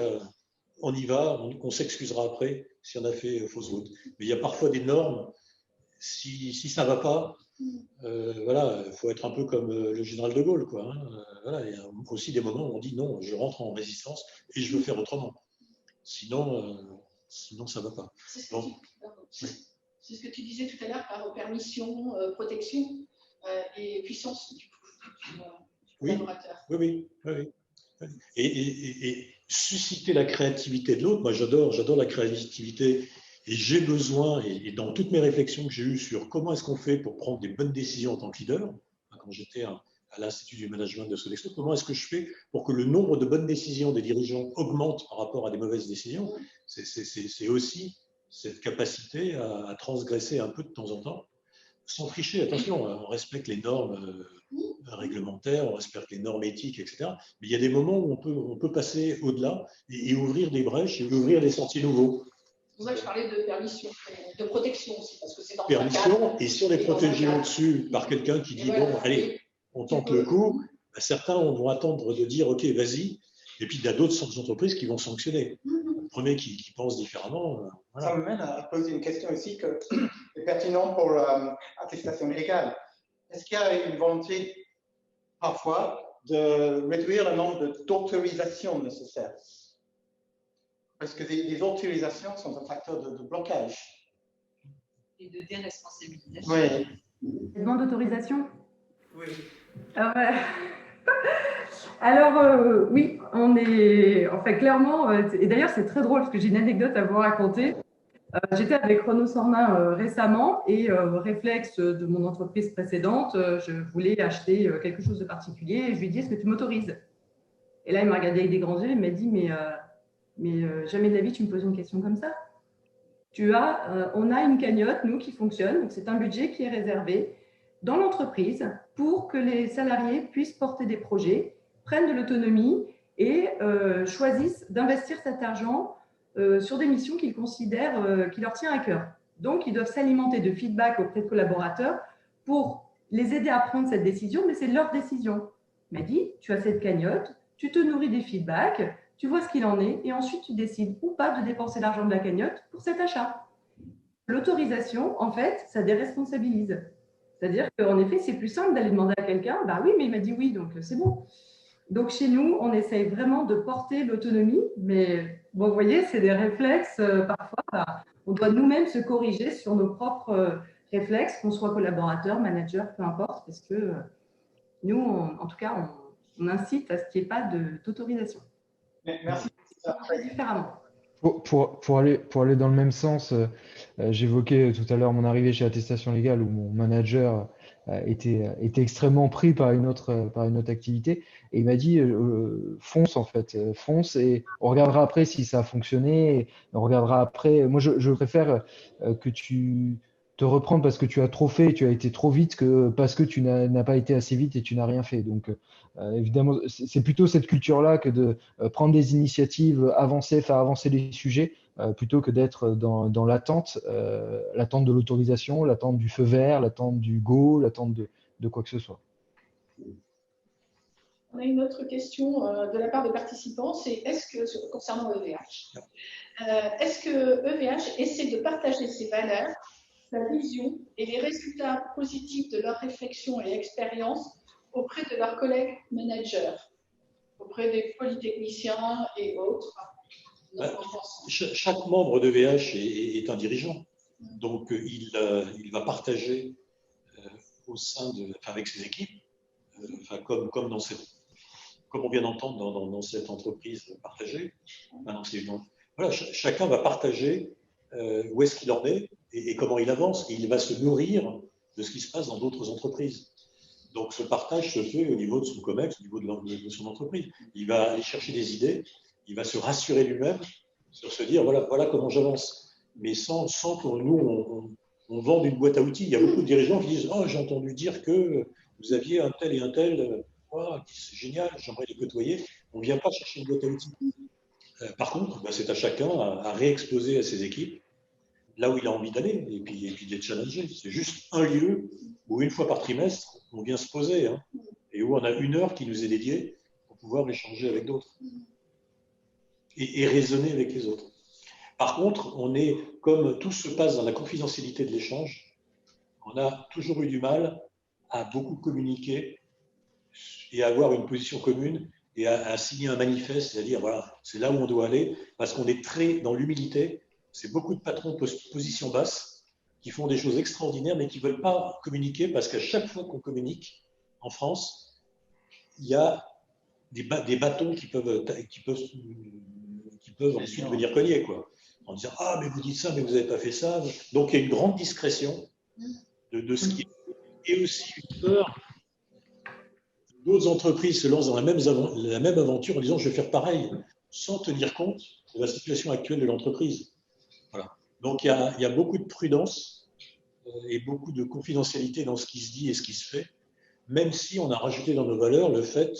D: on y va, on s'excusera après si on a fait fausse route. Mais il y a parfois des normes, si ça ne va pas, il faut être un peu comme le général de Gaulle, quoi. Il y a aussi des moments où on dit non, je rentre en résistance et je veux faire autrement. Sinon ça ne va pas.
E: Donc, C'est ce que tu disais tout à l'heure par permission, protection et puissance du collaborateur.
D: Oui. Et susciter la créativité de l'autre, moi j'adore la créativité et j'ai besoin, et dans toutes mes réflexions que j'ai eues sur comment est-ce qu'on fait pour prendre des bonnes décisions en tant que leader, quand j'étais à l'Institut du management de Sodexo, comment est-ce que je fais pour que le nombre de bonnes décisions des dirigeants augmente par rapport à des mauvaises décisions, c'est aussi cette capacité à transgresser un peu de temps en temps, sans tricher, attention, on respecte les normes réglementaires, on respecte les normes éthiques, etc. Mais il y a des moments où on peut passer au-delà et ouvrir des brèches et ouvrir des sentiers nouveaux.
E: C'est pour ça que je parlais de permission, de protection aussi, parce que c'est dans
D: permission, et si on est protégé au-dessus par quelqu'un qui dit bon, allez, on tente le coup, certains vont attendre de dire ok, vas-y, et puis il y a d'autres entreprises qui vont sanctionner. Le premier qui pense différemment.
A: Voilà. Ça m'amène à poser une question aussi qui est pertinente pour l'attestation légale. Est-ce qu'il y a une volonté parfois de réduire le nombre d'autorisations nécessaires? Parce que les autorisations sont un facteur de blocage.
G: Et de déresponsabilisation.
A: Oui.
B: Les demandes d'autorisation?
A: Oui.
B: Alors, oui, on est. Enfin, clairement, et d'ailleurs, c'est très drôle parce que j'ai une anecdote à vous raconter. J'étais avec Renaud Sornin récemment et réflexe de mon entreprise précédente, je voulais acheter quelque chose de particulier et je lui ai dit: est-ce que tu m'autorises? Et là, il m'a regardé avec des grands yeux, il m'a dit: mais jamais de la vie tu me poses une question comme ça. On a une cagnotte, nous, qui fonctionne, donc c'est un budget qui est réservé dans l'entreprise pour que les salariés puissent porter des projets, prennent de l'autonomie et choisissent d'investir cet argent sur des missions qu'ils considèrent qui leur tiennent à cœur. Donc, ils doivent s'alimenter de feedback auprès de collaborateurs pour les aider à prendre cette décision, mais c'est leur décision. Il m'a dit: tu as cette cagnotte, tu te nourris des feedbacks, tu vois ce qu'il en est, et ensuite tu décides ou pas de dépenser l'argent de la cagnotte pour cet achat. L'autorisation, en fait, ça déresponsabilise. C'est-à-dire qu'en effet, c'est plus simple d'aller demander à quelqu'un: bah oui, mais il m'a dit oui, donc c'est bon. Donc chez nous, on essaye vraiment de porter l'autonomie, mais bon, vous voyez, c'est des réflexes, parfois, on doit nous-mêmes se corriger sur nos propres réflexes, qu'on soit collaborateur, manager, peu importe, parce que nous, en tout cas, on incite à ce qu'il n'y ait pas d'autorisation.
A: Merci.
B: Très différemment.
C: Pour aller dans le même sens, j'évoquais tout à l'heure mon arrivée chez Attestation Légale où mon manager était extrêmement pris par une autre activité et il m'a dit fonce en fait, fonce et on regardera après si ça a fonctionné, et on regardera après. Moi je préfère que tu te reprendre parce que tu as trop fait, tu as été trop vite que parce que tu n'as pas été assez vite et tu n'as rien fait. Donc évidemment, c'est plutôt cette culture-là que de prendre des initiatives, faire avancer les sujets, plutôt que d'être dans l'attente de l'autorisation, l'attente du feu vert, l'attente du go, l'attente de quoi que ce soit.
E: On a une autre question de la part de participants, c'est concernant EVH, est-ce que EVH essaie de partager ses valeurs, sa vision et les résultats positifs de leur réflexion et expérience auprès de leurs collègues managers, auprès des polytechniciens et autres?
D: Chaque membre de VH est un dirigeant, donc il va partager au sein avec ses équipes, comme on vient d'entendre dans cette entreprise partagée. Voilà, chacun va partager où est-ce qu'il en est et comment il avance, et il va se nourrir de ce qui se passe dans d'autres entreprises. Donc ce partage se fait au niveau de son COMEX, au niveau de son entreprise. Il va aller chercher des idées, il va se rassurer lui-même sur se dire voilà comment j'avance, mais sans que nous on vende une boîte à outils. Il y a beaucoup de dirigeants qui disent: oh, j'ai entendu dire que vous aviez un tel et un tel, c'est génial, j'aimerais les côtoyer. On ne vient pas chercher une boîte à outils. Par contre, c'est à chacun à réexposer à ses équipes là où il a envie d'aller et puis d'être challengé. C'est juste un lieu où une fois par trimestre, on vient se poser et où on a une heure qui nous est dédiée pour pouvoir échanger avec d'autres et raisonner avec les autres. Par contre, comme tout se passe dans la confidentialité de l'échange, on a toujours eu du mal à beaucoup communiquer et à avoir une position commune et à signer un manifeste, c'est-à-dire voilà, c'est là où on doit aller, parce qu'on est très dans l'humilité. C'est beaucoup de patrons position basse qui font des choses extraordinaires, mais qui ne veulent pas communiquer parce qu'à chaque fois qu'on communique en France, il y a des bâtons qui peuvent ensuite venir cogner, quoi, en disant ah mais vous dites ça, mais vous n'avez pas fait ça. Donc il y a une grande discrétion de ce qui est, et aussi une peur. D'autres entreprises se lancent dans la même aventure en disant je vais faire pareil, sans tenir compte de la situation actuelle de l'entreprise. Voilà. Donc il y a beaucoup de prudence et beaucoup de confidentialité dans ce qui se dit et ce qui se fait, même si on a rajouté dans nos valeurs le fait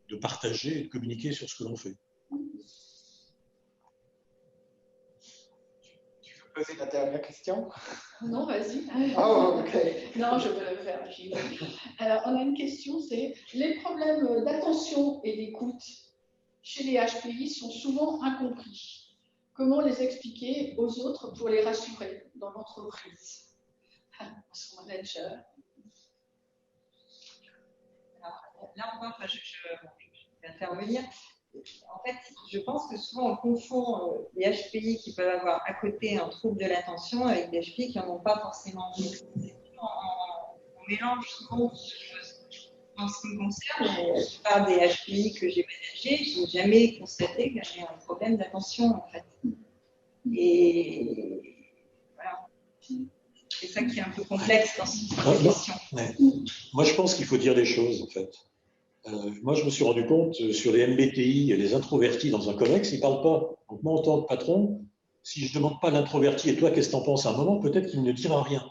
D: de partager et de communiquer sur ce que l'on fait.
A: Tu veux poser la dernière question?
E: Non, vas-y.
A: Oh, ok.
E: Non, je peux le faire. Alors, on a une question, c'est les problèmes d'attention et d'écoute chez les HPI sont souvent incompris. Comment les expliquer aux autres pour les rassurer dans l'entreprise? Son manager.
G: Alors, là encore, je vais intervenir. En fait, je pense que souvent on confond les HPI qui peuvent avoir à côté un trouble de l'attention avec des HPI qui n'en ont pas forcément. On mélange souvent beaucoup de choses. En ce qui me concerne, la plupart des HPI que j'ai managés, je n'ai jamais constaté que j'avais un problème d'attention en fait. Et voilà. C'est ça qui est un peu complexe dans cette question.
D: Moi, je pense qu'il faut dire les choses en fait. Moi, je me suis rendu compte sur les MBTI, les introvertis dans un COMEX, ils ne parlent pas. Donc, moi, en tant que patron, si je ne demande pas à l'introverti, et toi, qu'est-ce que tu en penses à un moment, peut-être qu'il ne dira rien.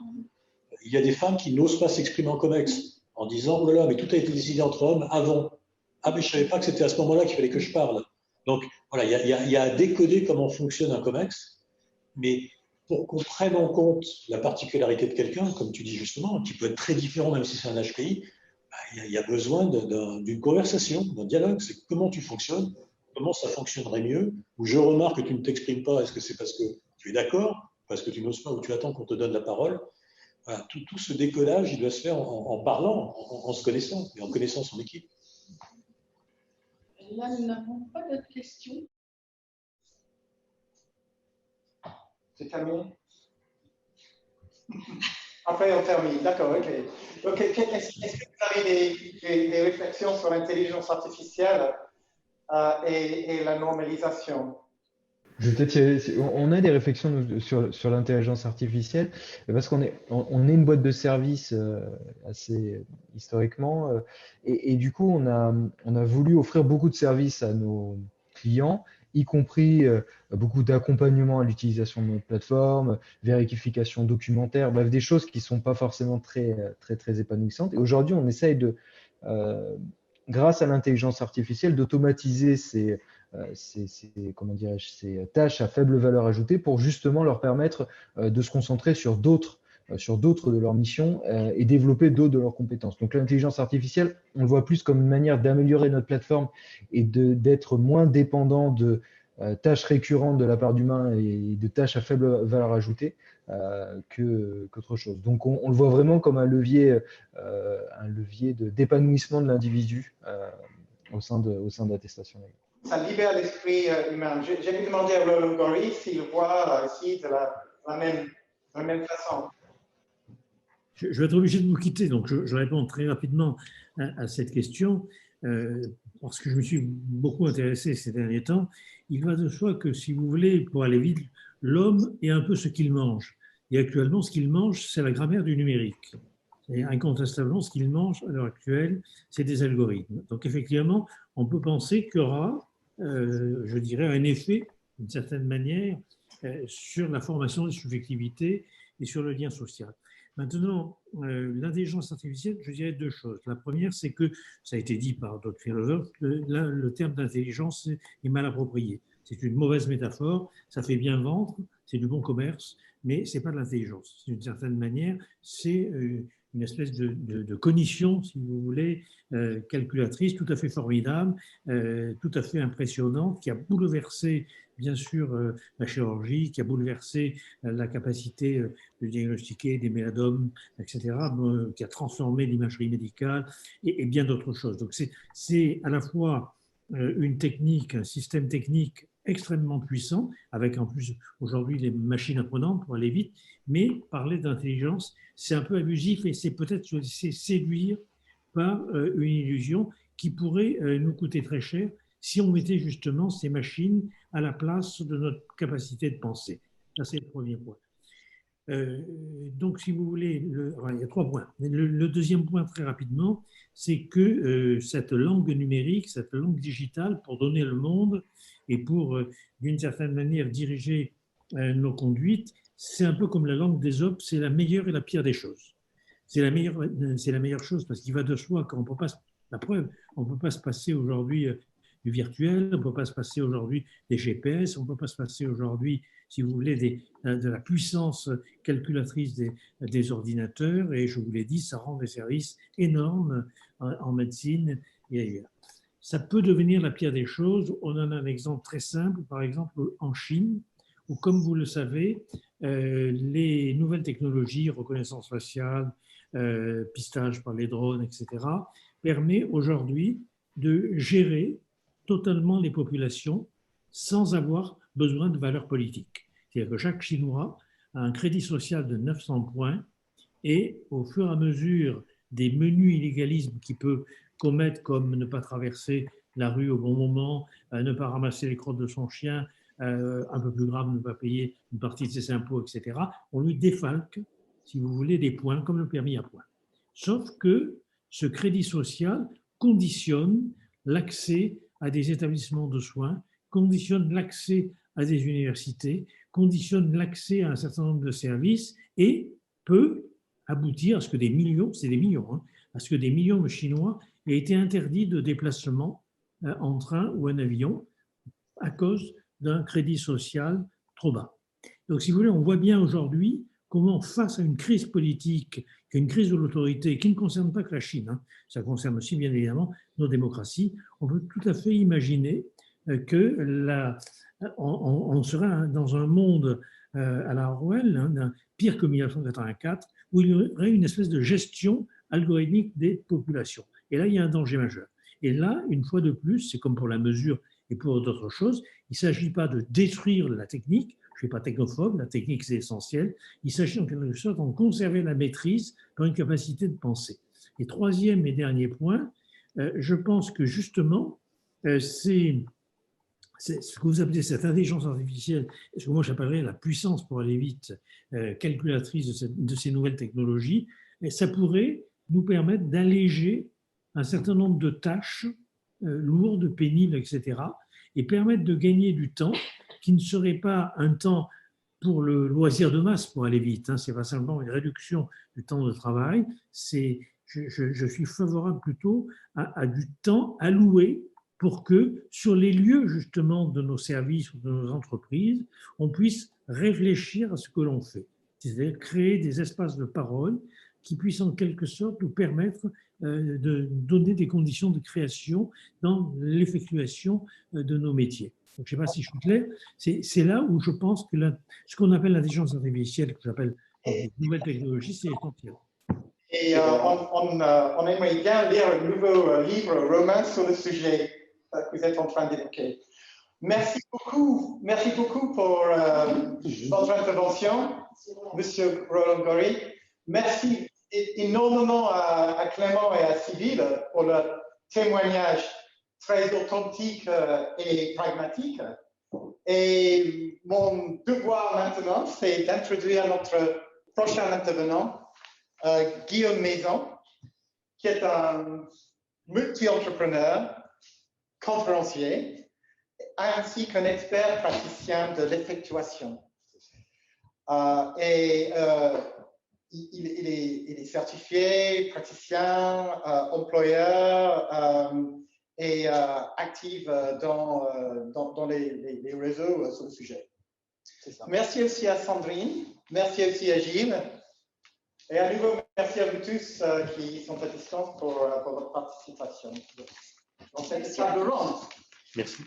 D: Il y a des femmes qui n'osent pas s'exprimer en COMEX en disant oh là là, mais tout a été décidé entre hommes avant. Ah, mais je ne savais pas que c'était à ce moment-là qu'il fallait que je parle. Donc, voilà, il y a à décoder comment fonctionne un COMEX, mais pour qu'on prenne en compte la particularité de quelqu'un, comme tu dis justement, qui peut être très différent, même si c'est un HPI. Il y a besoin d'une conversation, d'un dialogue. C'est comment tu fonctionnes, comment ça fonctionnerait mieux. Ou je remarque que tu ne t'exprimes pas, est-ce que c'est parce que tu es d'accord, parce que tu n'oses pas ou tu attends qu'on te donne la parole. Voilà, tout ce décodage, il doit se faire en parlant, en se connaissant et en connaissant son équipe.
E: Là, nous n'avons pas d'autres questions.
A: C'est terminé? Après, on termine. D'accord, ok. Donc, est-ce que vous avez des réflexions sur l'intelligence artificielle et la normalisation?
C: On a des réflexions sur l'intelligence artificielle parce qu'on est une boîte de services assez historiquement et du coup on a voulu offrir beaucoup de services à nos clients, y compris beaucoup d'accompagnement à l'utilisation de notre plateforme, vérification documentaire, bref des choses qui sont pas forcément très épanouissantes. Et aujourd'hui on essaye grâce à l'intelligence artificielle d'automatiser ces tâches à faible valeur ajoutée pour justement leur permettre de se concentrer sur d'autres de leurs missions et développer d'autres de leurs compétences. Donc l'intelligence artificielle, on le voit plus comme une manière d'améliorer notre plateforme et d'être moins dépendant de tâches récurrentes de la part d'humains et de tâches à faible valeur ajoutée qu'autre chose. Donc on le voit vraiment comme un levier d'épanouissement de l'individu au sein d'attestation légale.
A: Ça libère l'esprit humain. J'ai demandé à Roland Gori s'il voit ici de la même façon.
F: Je vais être obligé de vous quitter, donc je réponds très rapidement à cette question, parce que je me suis beaucoup intéressé ces derniers temps. Il va de soi que, si vous voulez, pour aller vite, l'homme est un peu ce qu'il mange. Et actuellement, ce qu'il mange, c'est la grammaire du numérique. Et incontestablement, ce qu'il mange à l'heure actuelle, c'est des algorithmes. Donc effectivement, on peut penser qu'il y aura, je dirais, un effet, d'une certaine manière, sur la formation des subjectivités et sur le lien social. Maintenant, l'intelligence artificielle, je dirais deux choses. La première, c'est que, ça a été dit par d'autres philosophes, le terme d'intelligence est mal approprié. C'est une mauvaise métaphore, ça fait bien vendre, c'est du bon commerce, mais ce n'est pas de l'intelligence. D'une certaine manière, c'est une espèce de cognition, si vous voulez, calculatrice, tout à fait formidable, tout à fait impressionnante, qui a bouleversé, bien sûr, la chirurgie, qui a bouleversé la capacité de diagnostiquer des méladomes, etc., qui a transformé l'imagerie médicale et bien d'autres choses. Donc c'est à la fois une technique, un système technique extrêmement puissant, avec en plus aujourd'hui les machines apprenantes pour aller vite, mais parler d'intelligence, c'est un peu abusif et c'est peut-être se laisser séduire par une illusion qui pourrait nous coûter très cher si on mettait justement ces machines à la place de notre capacité de penser. Ça, c'est le premier point. Donc, si vous voulez, il y a 3 points. Le deuxième point, très rapidement, c'est que cette langue numérique, cette langue digitale, pour donner le monde et pour, d'une certaine manière, diriger nos conduites, c'est un peu comme la langue d'Ésope, c'est la meilleure et la pire des choses. C'est la meilleure chose parce qu'il va de soi qu'on ne peut pas, la preuve, on ne peut pas se passer aujourd'hui du virtuel, on ne peut pas se passer aujourd'hui des GPS, on ne peut pas se passer aujourd'hui, si vous voulez, de la puissance calculatrice des ordinateurs. Et je vous l'ai dit, ça rend des services énormes en médecine et ailleurs. Ça peut devenir la pire des choses. On en a un exemple très simple, par exemple en Chine, où, comme vous le savez, les nouvelles technologies, reconnaissance faciale, pistage par les drones, etc., permet aujourd'hui de gérer totalement les populations sans avoir besoin de valeur politique. C'est-à-dire que chaque Chinois a un crédit social de 900 points et au fur et à mesure des menus illégalismes qu'il peut commettre, comme ne pas traverser la rue au bon moment, ne pas ramasser les crottes de son chien, un peu plus grave, ne pas payer une partie de ses impôts, etc., on lui défalque, si vous voulez, des points comme le permis à points. Sauf que ce crédit social conditionne l'accès à des établissements de soins, conditionne l'accès à des universités, conditionne l'accès à un certain nombre de services et peut aboutir à ce que des millions, c'est des millions, hein, à ce que des millions de Chinois aient été interdits de déplacement en train ou en avion à cause d'un crédit social trop bas. Donc, si vous voulez, on voit bien aujourd'hui comment, face à une crise politique, une crise de l'autorité qui ne concerne pas que la Chine, hein, ça concerne aussi bien évidemment nos démocraties, on peut tout à fait imaginer que on serait dans un monde à la Orwell, hein, pire que 1984, où il y aurait une espèce de gestion algorithmique des populations. Et là, il y a un danger majeur. Et là, une fois de plus, c'est comme pour la mesure et pour d'autres choses, il ne s'agit pas de détruire la technique, je ne suis pas technophobe, la technique c'est essentiel, il s'agit en quelque sorte de conserver la maîtrise par une capacité de penser. Et troisième et dernier point, je pense que justement, c'est ce que vous appelez cette intelligence artificielle, ce que moi j'appellerais la puissance pour aller vite, calculatrice de ces nouvelles technologies, et ça pourrait nous permettre d'alléger un certain nombre de tâches lourdes, pénibles, etc., et permettre de gagner du temps qui ne serait pas un temps pour le loisir de masse pour aller vite. Hein. Ce n'est pas simplement une réduction du temps de travail, je suis favorable plutôt à du temps alloué pour que sur les lieux justement de nos services ou de nos entreprises, on puisse réfléchir à ce que l'on fait. C'est-à-dire créer des espaces de parole qui puissent en quelque sorte nous permettre de donner des conditions de création dans l'effectuation de nos métiers. Donc, je ne sais pas si je suis clair, c'est là où je pense que ce qu'on appelle l'intelligence artificielle, que j'appelle nouvelle technologie, c'est essentiel.
A: Et on aimerait bien lire un nouveau livre romain sur le sujet que vous êtes en train d'évoquer. Merci beaucoup pour votre intervention, Monsieur Roland Gori. Merci énormément à Clément et à Sybille pour leur témoignage très authentique et pragmatique. Et mon devoir maintenant, c'est d'introduire notre prochain intervenant, Guillaume Maison, qui est un multi-entrepreneur, conférencier, ainsi qu'un expert praticien de l'effectuation. Il est certifié, praticien, employeur et actif dans les réseaux sur le sujet. Merci aussi à Sandrine, merci aussi à Gilles. Et à nouveau, merci à vous tous qui sont à distance pour votre participation dans cette table ronde.
D: Merci.